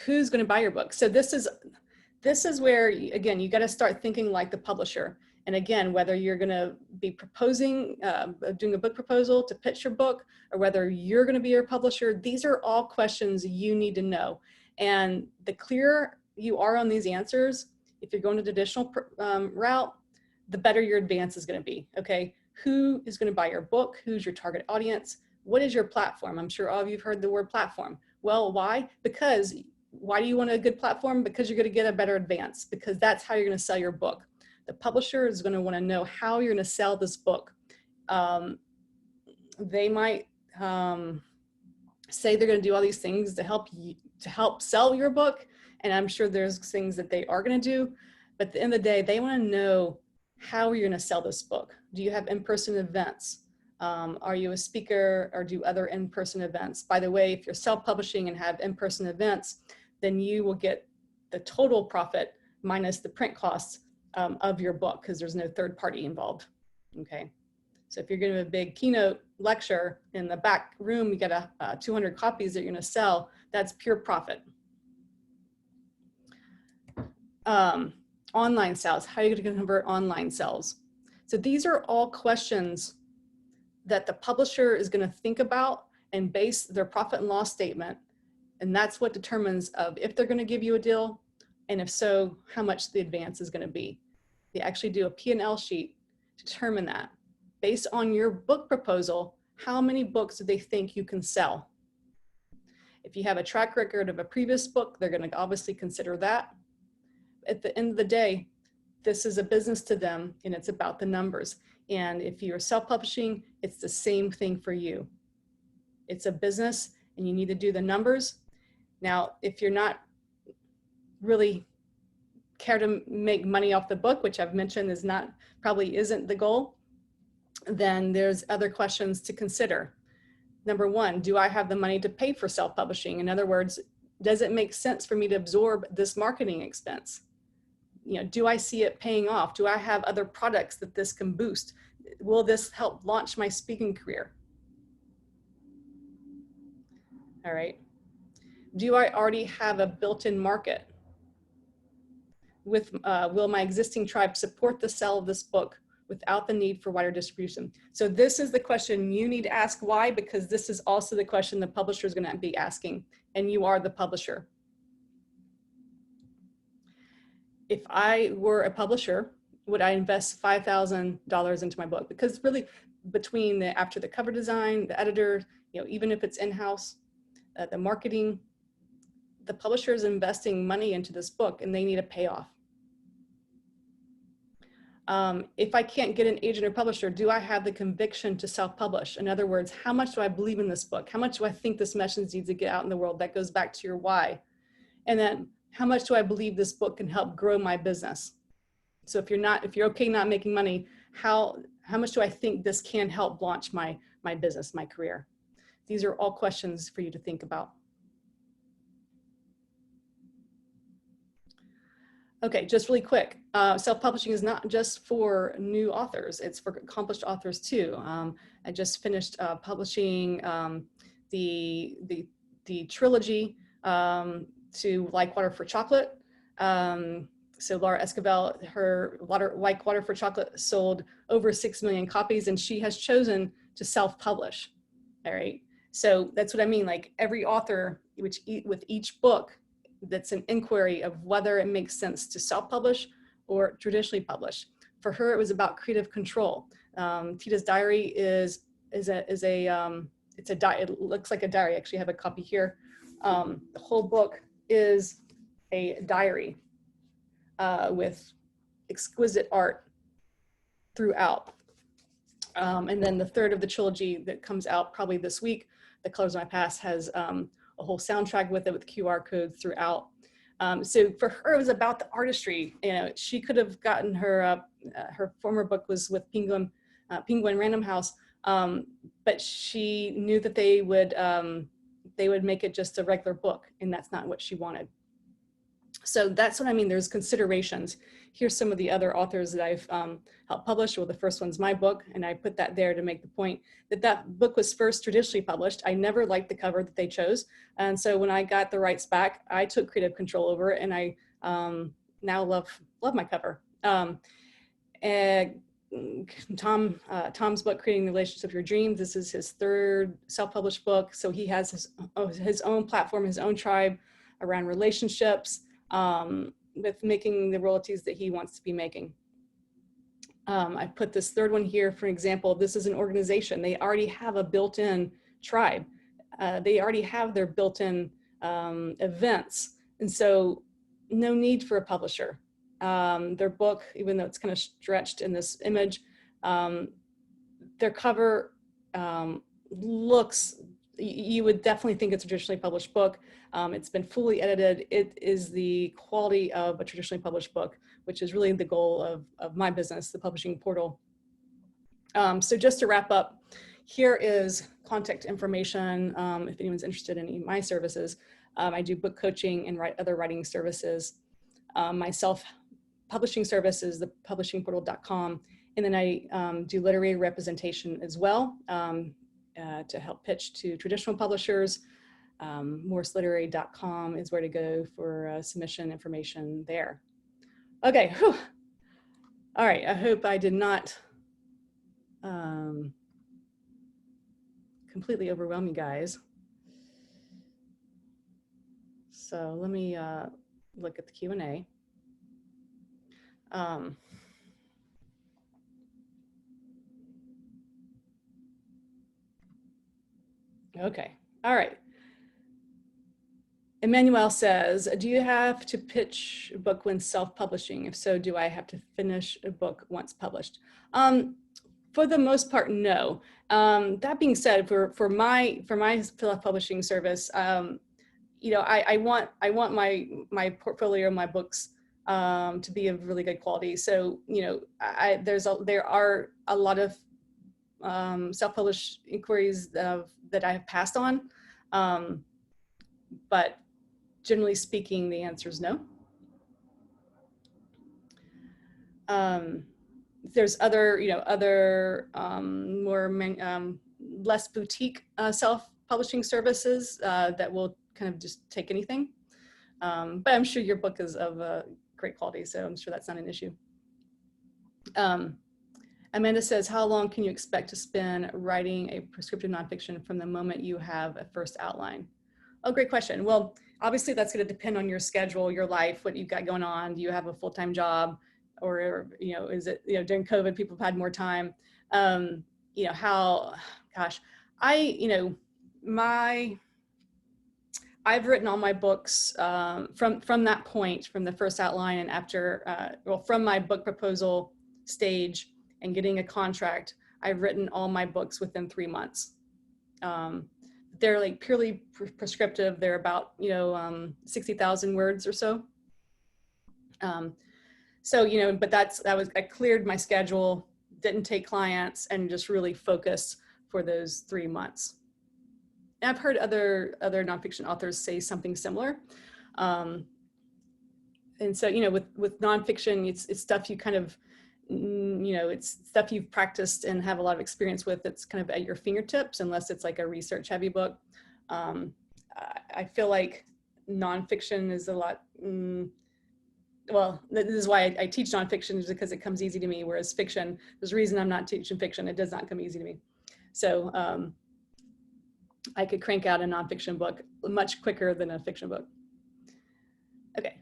Who's going to buy your book? So this is where, again, you got to start thinking like the publisher. And again, whether you're going to be proposing, doing a book proposal to pitch your book, or whether you're going to be your publisher, these are all questions you need to know. And the clearer you are on these answers, if you're going to the traditional route, the better your advance is going to be. Okay, who is going to buy your book? Who's your target audience? What is your platform? I'm sure all of you've heard the word platform. Well, why? Because why do you want a good platform? Because you're going to get a better advance, because that's how you're going to sell your book. The publisher is going to want to know how you're going to sell this book. They might say they're going to do all these things to help sell your book, and I'm sure there's things that they are going to do. But at the end of the day, they want to know how you're going to sell this book. Do you have in-person events? Are you a speaker, or do other in-person events? By the way, if you're self-publishing and have in-person events, then you will get the total profit minus the print costs of your book, because there's no third party involved. Okay, so if you're giving a big keynote lecture in the back room, you get 200 copies that you're going to sell. That's pure profit. Online sales. How are you going to convert online sales? So these are all questions that the publisher is going to think about and base their profit and loss statement. And that's what determines if they're going to give you a deal, and if so, how much the advance is going to be. They actually do a P&L sheet to determine that. Based on your book proposal, how many books do they think you can sell? If you have a track record of a previous book, they're going to obviously consider that. At the end of the day, this is a business to them, and it's about the numbers. And if you're self-publishing, it's the same thing for you. It's a business, and you need to do the numbers. Now, if you're not really care to make money off the book, which I've mentioned probably isn't the goal, then there's other questions to consider. Number one, do I have the money to pay for self-publishing? In other words, does it make sense for me to absorb this marketing expense? You know, do I see it paying off? Do I have other products that this can boost? Will this help launch my speaking career? All right. Do I already have a built-in market? Will my existing tribe support the sale of this book without the need for wider distribution? So this is the question you need to ask. Why? Because this is also the question the publisher is going to be asking, and you are the publisher. If I were a publisher, would I invest $5,000 into my book? Because really, between after the cover design, the editor, you know, even if it's in-house, the marketing, the publisher is investing money into this book, and they need a payoff. If I can't get an agent or publisher, do I have the conviction to self-publish? In other words, how much do I believe in this book? How much do I think this message needs to get out in the world? That goes back to your why. And then how much do I believe this book can help grow my business? So if you're okay not making money, how much do I think this can help launch my business, my career? These are all questions for you to think about. Okay, just really quick. Self-publishing is not just for new authors, it's for accomplished authors too. I just finished publishing the trilogy to Like Water for Chocolate. So Laura Esquivel, her Like Water for Chocolate sold over 6 million copies, and she has chosen to self-publish. All right. So that's what I mean. Like every author, with each book, that's an inquiry of whether it makes sense to self-publish or traditionally publish. For her, it was about creative control. Tita's Diary it looks like a diary. I actually have a copy here. The whole book is a diary with exquisite art throughout. And then the third of the trilogy that comes out probably this week, The Colors of My Past, has a whole soundtrack with it with QR codes throughout. So for her, it was about the artistry. You know, she could have gotten her former book was with Penguin Random House, but she knew that they would make it just a regular book, and that's not what she wanted. So that's what I mean. There's considerations. Here's some of the other authors that I've helped publish. Well, the first one's my book, and I put that there to make the point that that book was first traditionally published. I never liked the cover that they chose. And so when I got the rights back, I took creative control over it, and I now love my cover. And Tom's book, Creating the Relationships of Your Dreams, this is his third self-published book. So he has his own platform, his own tribe around relationships, with making the royalties that he wants to be making. I put this third one here for example. This is an organization. They already have a built-in tribe. They already have their built-in events. And so no need for a publisher. Their book, even though it's kind of stretched in this image, their cover looks, you would definitely think it's a traditionally published book. It's been fully edited. It is the quality of a traditionally published book, which is really the goal of my business, the publishing portal. So just to wrap up, here is contact information if anyone's interested in any of my services. I do book coaching and other writing services. My self-publishing service is thepublishingportal.com. And then I do literary representation as well to help pitch to traditional publishers. morseliterary.com is where to go for submission information there. Okay, whew. All right, I hope I did not completely overwhelm you guys. So let me look at the Q&A. Okay, all right. Emmanuel says, do you have to pitch a book when self-publishing? If so, do I have to finish a book once published? For the most part, no. That being said, for my self-publishing service, you know, I want my portfolio, my books to be of really good quality. So, you know, there are a lot of self-published inquiries that I have passed on, but generally speaking, the answer is no. There's other, you know, more less boutique self-publishing services that will kind of just take anything. But I'm sure your book is of great quality, so I'm sure that's not an issue. Amanda says, how long can you expect to spend writing a prescriptive nonfiction from the moment you have a first outline? Oh, great question. Well, obviously that's going to depend on your schedule, your life, what you've got going on. Do you have a full-time job, or, you know, is it, you know, during COVID, people have had more time? You know, gosh, you know, I've written all my books from that point, from the first outline, and after, well, from my book proposal stage and getting a contract, I've written all my books within 3 months. They're like purely prescriptive. They're about, you know, 60,000 words or so. So, but I cleared my schedule, didn't take clients, and just really focused for those 3 months. And I've heard other nonfiction authors say something similar. And so, with nonfiction, it's stuff you kind of, it's stuff you've practiced and have a lot of experience with. That's kind of at your fingertips, unless it's like a research heavy book. I feel like nonfiction is a lot, well, this is why I teach nonfiction, is because it comes easy to me, whereas fiction, there's a reason I'm not teaching fiction. It does not come easy to me. So I could crank out a nonfiction book much quicker than a fiction book. Okay.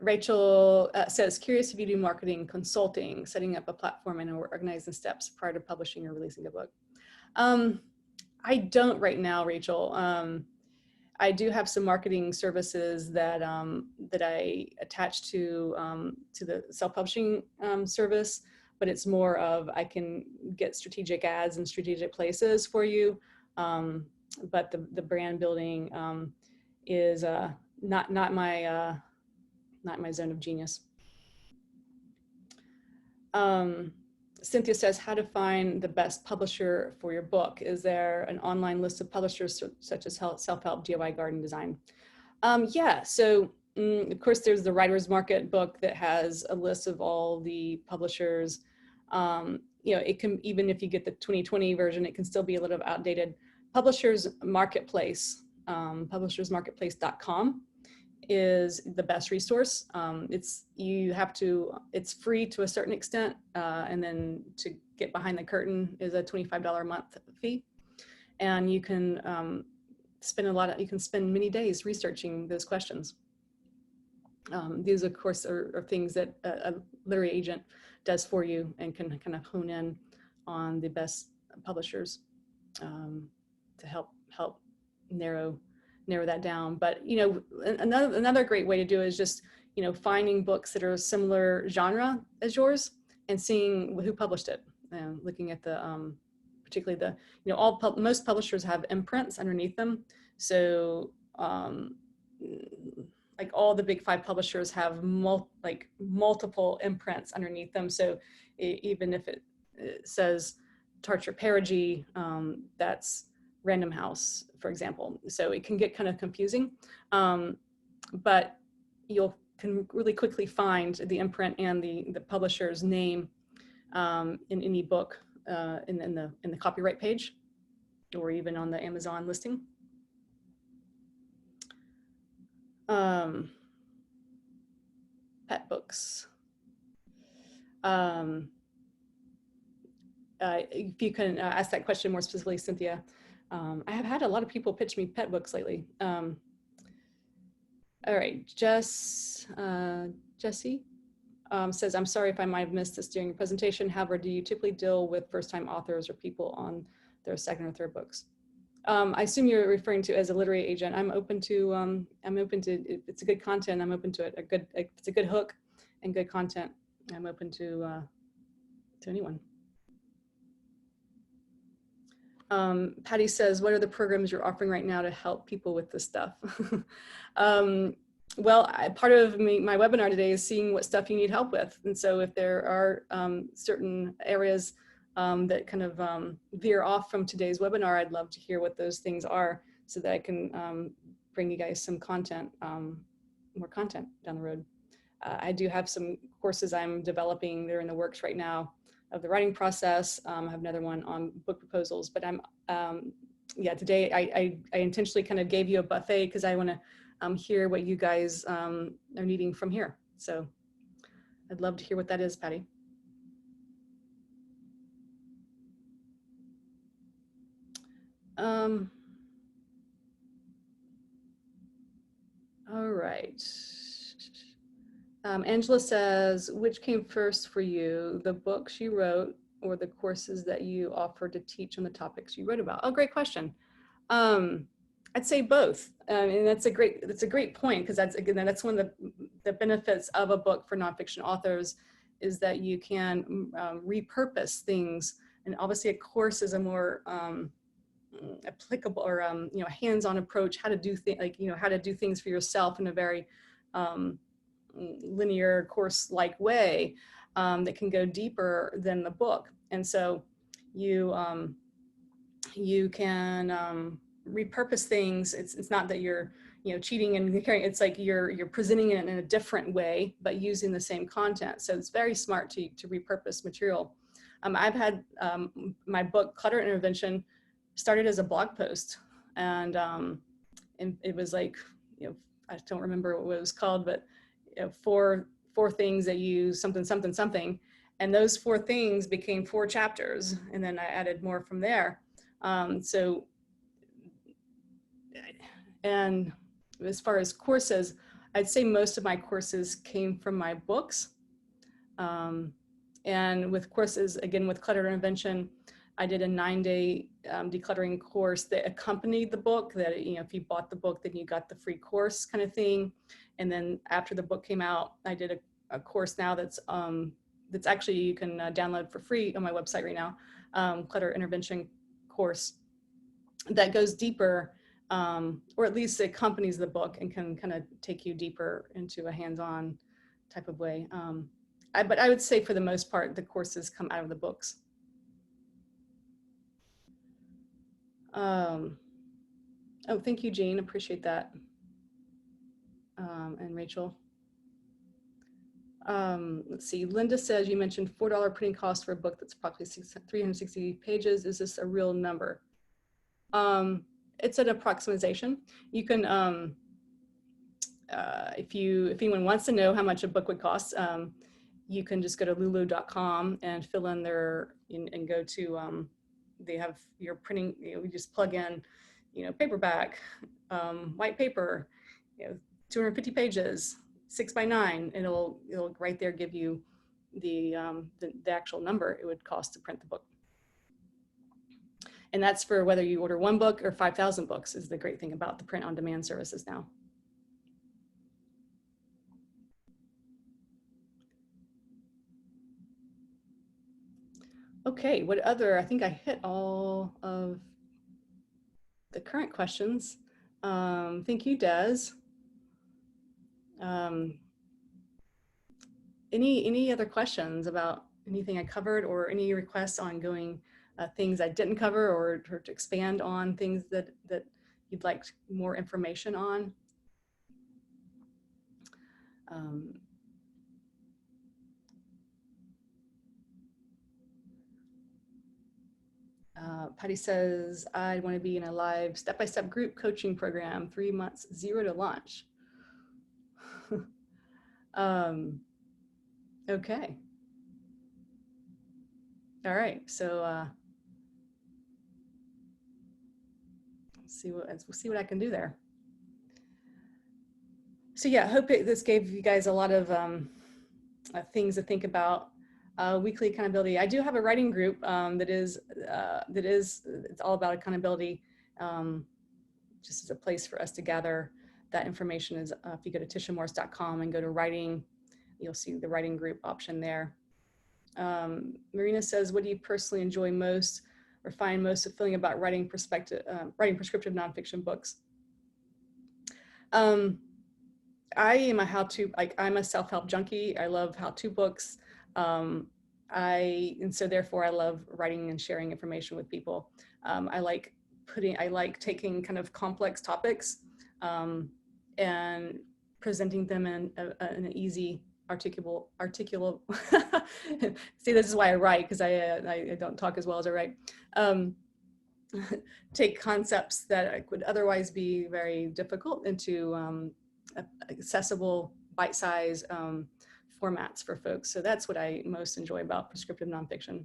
Rachel says, curious if you do marketing consulting, setting up a platform and organizing steps prior to publishing or releasing a book. I don't right now, Rachel. I do have some marketing services that that I attach to the self-publishing service, but it's more of, I can get strategic ads in strategic places for you. But the brand building is not my zone of genius. Cynthia says, how to find the best publisher for your book. Is there an online list of publishers such as self-help, DIY, garden design? Yeah, so of course there's the Writer's Market book that has a list of all the publishers. It can, even if you get the 2020 version, it can still be a little outdated. Publishers Marketplace, publishersmarketplace.com is the best resource. It's free to a certain extent, and then to get behind the curtain is a $25 a month fee, and you can spend many days researching those questions. These of course are things that a literary agent does for you, and can kind of hone in on the best publishers to help narrow that down. But another great way to do it is just finding books that are similar genre as yours and seeing who published it, looking at the particularly the most publishers have imprints underneath them. So like all the big 5 publishers have multiple imprints underneath them. So even if it says Tarcher Perigee, that's Random House, for example. So it can get kind of confusing, but you can really quickly find the imprint and the publisher's name in any book in the copyright page, or even on the Amazon listing. Pet books. If you can ask that question more specifically, Cynthia. I have had a lot of people pitch me pet books lately. All right, Jesse says, I'm sorry if I might have missed this during your presentation. However, do you typically deal with first-time authors or people on their second or third books? I assume you're referring to as a literary agent. I'm open to if it's a good content, I'm open to it. If it's a good hook and good content, I'm open to anyone. Patty says, what are the programs you're offering right now to help people with this stuff? Well, part of my webinar today is seeing what stuff you need help with. And so if there are certain areas that kind of veer off from today's webinar, I'd love to hear what those things are, so that I can bring you guys some content, more content down the road. I do have some courses I'm developing. They're in the works right now of the writing process. I have another one on book proposals, but yeah, today I intentionally kind of gave you a buffet because I want to hear what you guys are needing from here. So I'd love to hear what that is, Patty. All right. Angela says, which came first for you, the books you wrote or the courses that you offered to teach on the topics you wrote about? Oh, great question. I'd say both. And that's a great point, because that's one of the benefits of a book for nonfiction authors, is that you can repurpose things. And obviously a course is a more applicable or hands-on approach, how to do things, how to do things for yourself in a very linear course-like way that can go deeper than the book. And so you can repurpose things. It's not that you're cheating and carrying. It's like you're presenting it in a different way, but using the same content. So it's very smart to repurpose material. I've had my book Clutter Intervention started as a blog post, and it was like, I don't remember what it was called, but four things that you something, and those 4 things became 4 chapters, and then I added more from there. And as far as courses, I'd say most of my courses came from my books. And with courses, again, with Clutter Intervention, I did a 9-day decluttering course that accompanied the book, that, if you bought the book, then you got the free course kind of thing. And then after the book came out, I did a course now that's actually, you can download for free on my website right now, Clutter Intervention course that goes deeper, or at least accompanies the book and can kind of take you deeper into a hands-on type of way. But I would say for the most part, the courses come out of the books. Oh, thank you, Jean. Appreciate that. And Rachel. Let's see. Linda says, you mentioned $4 printing cost for a book that's approximately 360 pages. Is this a real number? It's an approximation. You can, if anyone wants to know how much a book would cost, you can just go to lulu.com and fill in and go to, they have your printing, we just plug in, paperback, white paper, 250 pages, 6x9, and it'll right there give you the actual number it would cost to print the book. And that's for whether you order 1 book or 5,000 books, is the great thing about the print on demand services now. Okay, what other, I think I hit all of the current questions. Thank you, Des. Any other questions about anything I covered, or any requests on going things I didn't cover, or to expand on things that you'd like more information on? Patty says, I want to be in a live step-by-step group coaching program, 3 months, 0 to launch. Okay. All right. So we'll see what I can do there. So yeah, I hope this gave you guys a lot of things to think about. Weekly accountability. I do have a writing group it's all about accountability. Just as a place for us to gather that information is if you go to tishamorris.com and go to writing, you'll see the writing group option there. Marina says, what do you personally enjoy most or find most fulfilling about writing prescriptive nonfiction books? I am I'm a self-help junkie. I love how-to books. And so therefore I love writing and sharing information with people. I like taking kind of complex topics and presenting them in an easy, articulable. See, this is why I write, because I don't talk as well as I write. Take concepts that would otherwise be very difficult into accessible, bite-sized formats for folks. So that's what I most enjoy about prescriptive nonfiction.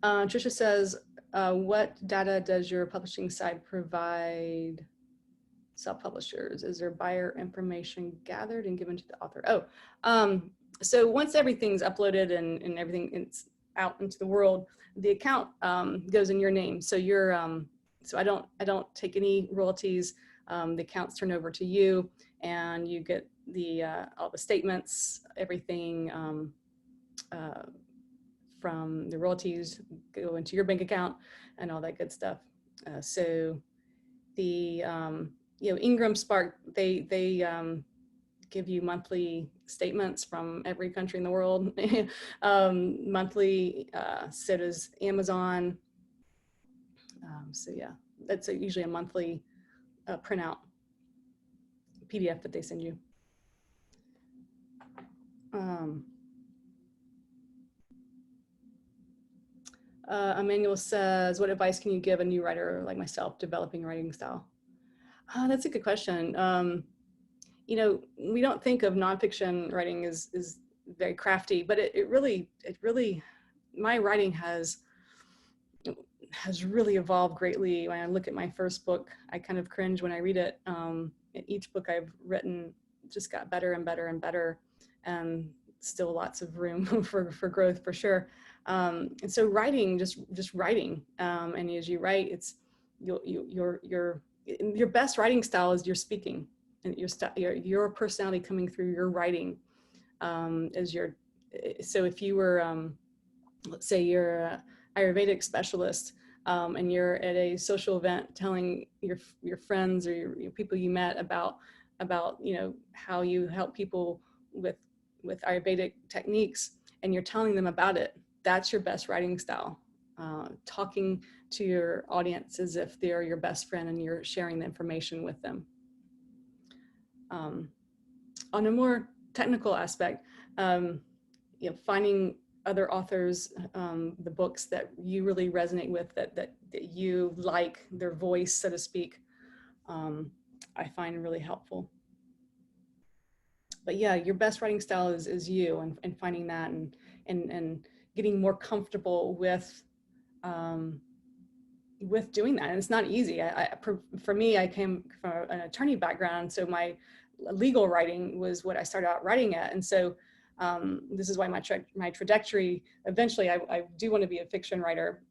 Trisha says, what data does your publishing site provide self-publishers? Is there buyer information gathered and given to the author? So once everything's uploaded and everything is out into the world, the account goes in your name. So so I don't take any royalties. The accounts turn over to you, and you get all the statements, everything from the royalties go into your bank account and all that good stuff. So Ingram Spark, they give you monthly statements from every country in the world, monthly, so does Amazon. So yeah, that's usually a monthly printout PDF that they send you. Emmanuel says, what advice can you give a new writer like myself developing a writing style? That's a good question. We don't think of nonfiction writing as very crafty, but it really, my writing has really evolved greatly. When I look at my first book, I kind of cringe when I read it. Each book I've written just got better and better and better, and still lots of room for growth for sure. And so writing, just writing, and as you write, it's your best writing style is your speaking, and your personality coming through your writing. So if you were, let's say you're a Ayurvedic specialist, and you're at a social event telling your friends or your people you met about how you help people with Ayurvedic techniques, and you're telling them about it, that's your best writing style. Talking to your audience as if they're your best friend and you're sharing the information with them. On a more technical aspect, finding other authors, the books that you really resonate with, that you like, their voice, so to speak, I find really helpful. But yeah, your best writing style is you, and finding that and getting more comfortable with doing that. And it's not easy. For me, I came from an attorney background, so my legal writing was what I started out writing at. And so this is why my trajectory, eventually I do want to be a fiction writer,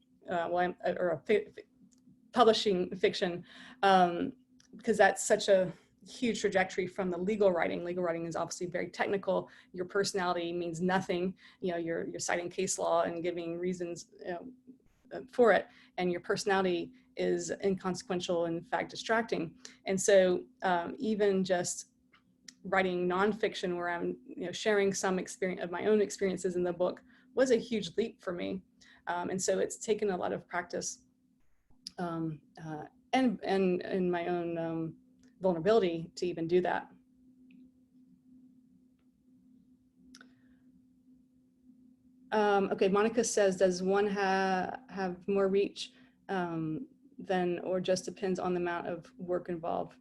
publishing fiction, because that's such a huge trajectory from the legal writing. Legal writing is obviously very technical. Your personality means nothing. You're citing case law and giving reasons for it, and your personality is inconsequential and in fact distracting. And so even just writing nonfiction, where I'm sharing some experience of my own experiences in the book, was a huge leap for me. And so it's taken a lot of practice and my own vulnerability to even do that. Okay, Monica says, does one have more reach than, or just depends on the amount of work involved?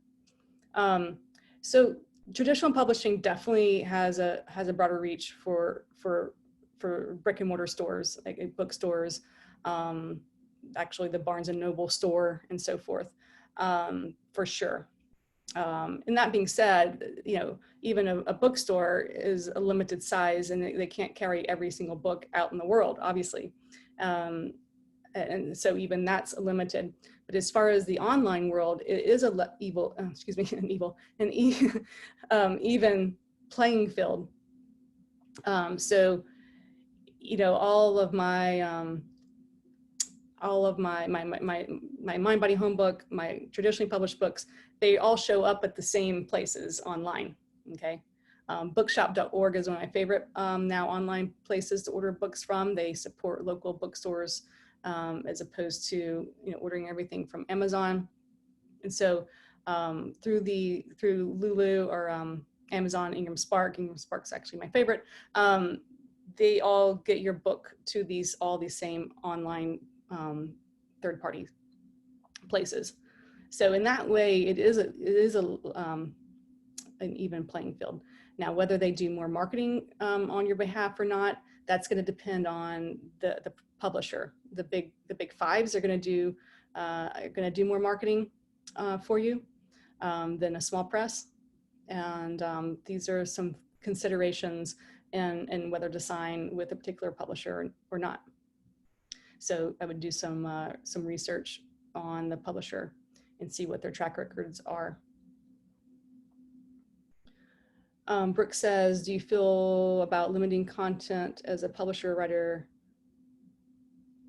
So traditional publishing definitely has a broader reach for brick and mortar stores, like bookstores, actually the Barnes and Noble store and so forth, for sure. And that being said, even a bookstore is a limited size, and they can't carry every single book out in the world, obviously. And so even that's limited. But as far as the online world, it is an even playing field. So, all of my Mind Body Home book, my traditionally published books, they all show up at the same places online. Okay. Bookshop.org is one of my favorite now online places to order books from. They support local bookstores as opposed to ordering everything from Amazon. And so through Lulu or Amazon, Ingram Spark's actually my favorite. They all get your book to all these same online third-party places. So in that way, it is an even playing field. Now, whether they do more marketing on your behalf or not, that's going to depend on the publisher. The big fives are going to do more marketing for you than a small press, and these are some considerations and whether to sign with a particular publisher or not. So I would do some research on the publisher and see what their track records are. Brooke says, do you feel about limiting content as a publisher or writer?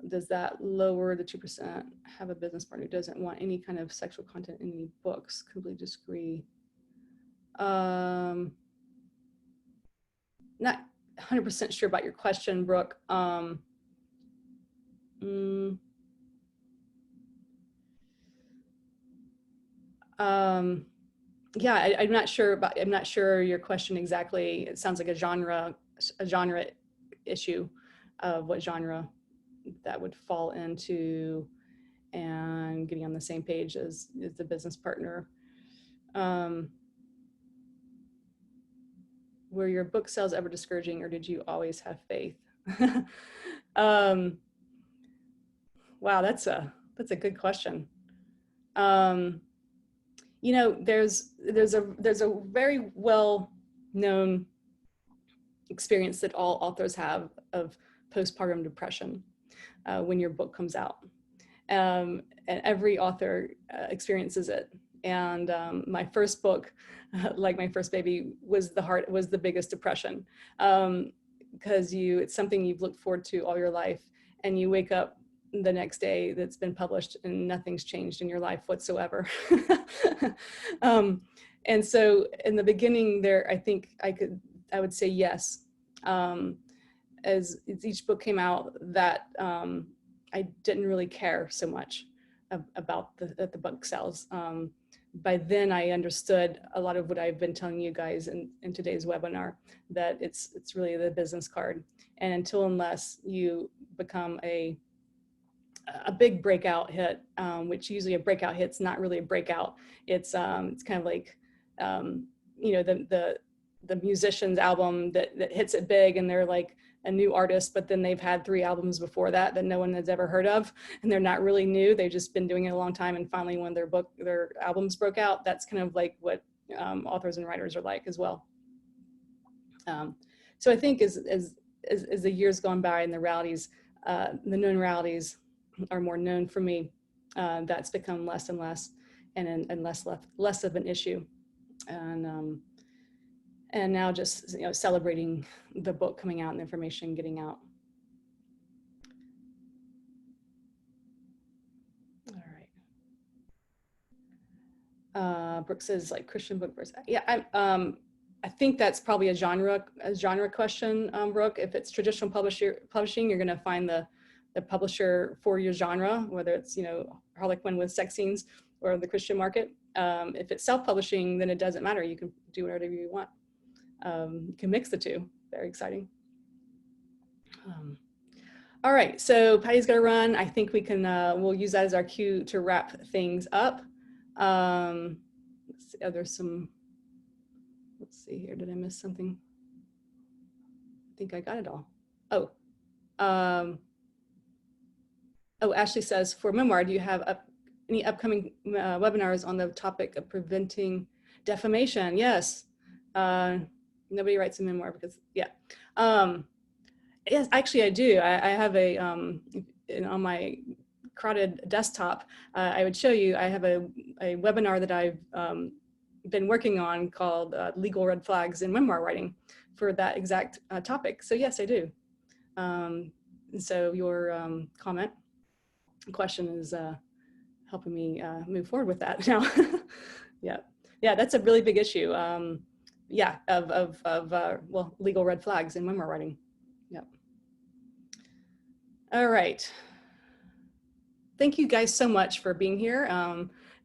Does that lower the 2%? Have a business partner who doesn't want any kind of sexual content in any books. Completely disagree. Not 100% sure about your question, Brooke. Yeah, I'm not sure your question exactly. It sounds like a genre issue of what genre that would fall into, and getting on the same page as the business partner. Were your book sales ever discouraging, or did you always have faith? Wow, that's a good question. You know, there's a very well known experience that all authors have of postpartum depression when your book comes out, and every author experiences it. And my first book, like my first baby, was the biggest depression, because it's something you've looked forward to all your life, and you wake up the next day that's been published and nothing's changed in your life whatsoever. And so in the beginning there, I think I would say yes. As each book came out, that I didn't really care so much about the book sales. By then I understood a lot of what I've been telling you guys in today's webinar, that it's really the business card. And unless you become a big breakout hit, which usually a breakout hit's not really a breakout. It's kind of like, you know, the musician's album that hits it big, and they're like a new artist, but then they've had 3 albums before that no one has ever heard of, and they're not really new. They've just been doing it a long time, and finally when their albums broke out, that's kind of like what authors and writers are like as well. So I think as the years gone by and the realities, the known realities are more known for me, that's become less and less, and less of an issue. And now just, you know, celebrating the book coming out and the information getting out. All right. Brooke says, like, Christian book versus, yeah, I think that's probably a genre question, Brooke. If it's traditional publishing, you're gonna find the publisher for your genre, whether it's, you know, Harlequin with sex scenes or the Christian market. If it's self-publishing, then it doesn't matter. You can do whatever you want. You can mix the two. Very exciting. All right, so Patty's got to run. I think we can, we'll use that as our cue to wrap things up. Let's see, there's some, let's see here. Did I miss something? I think I got it all. Oh, Ashley says, for Memoir, do you have any upcoming webinars on the topic of preventing defamation? Yes. Nobody writes a memoir because, yeah. Yes, actually I do. I have a, on my crowded desktop, I would show you, I have a webinar that I've been working on called Legal Red Flags in Memoir Writing for that exact topic. So yes, I do. And so your question is helping me move forward with that now. Yeah, that's a really big issue. Yeah, well, legal red flags in memoir writing. Yep. All right. Thank you guys so much for being here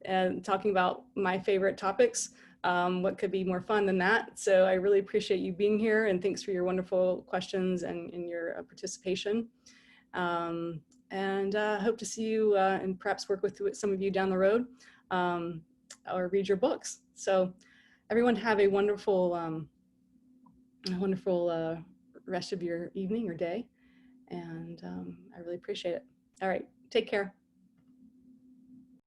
and talking about my favorite topics. What could be more fun than that? So I really appreciate you being here, and thanks for your wonderful questions and your participation. And hope to see you and perhaps work with some of you down the road or read your books. So everyone have a wonderful, rest of your evening or day. And I really appreciate it. All right, take care.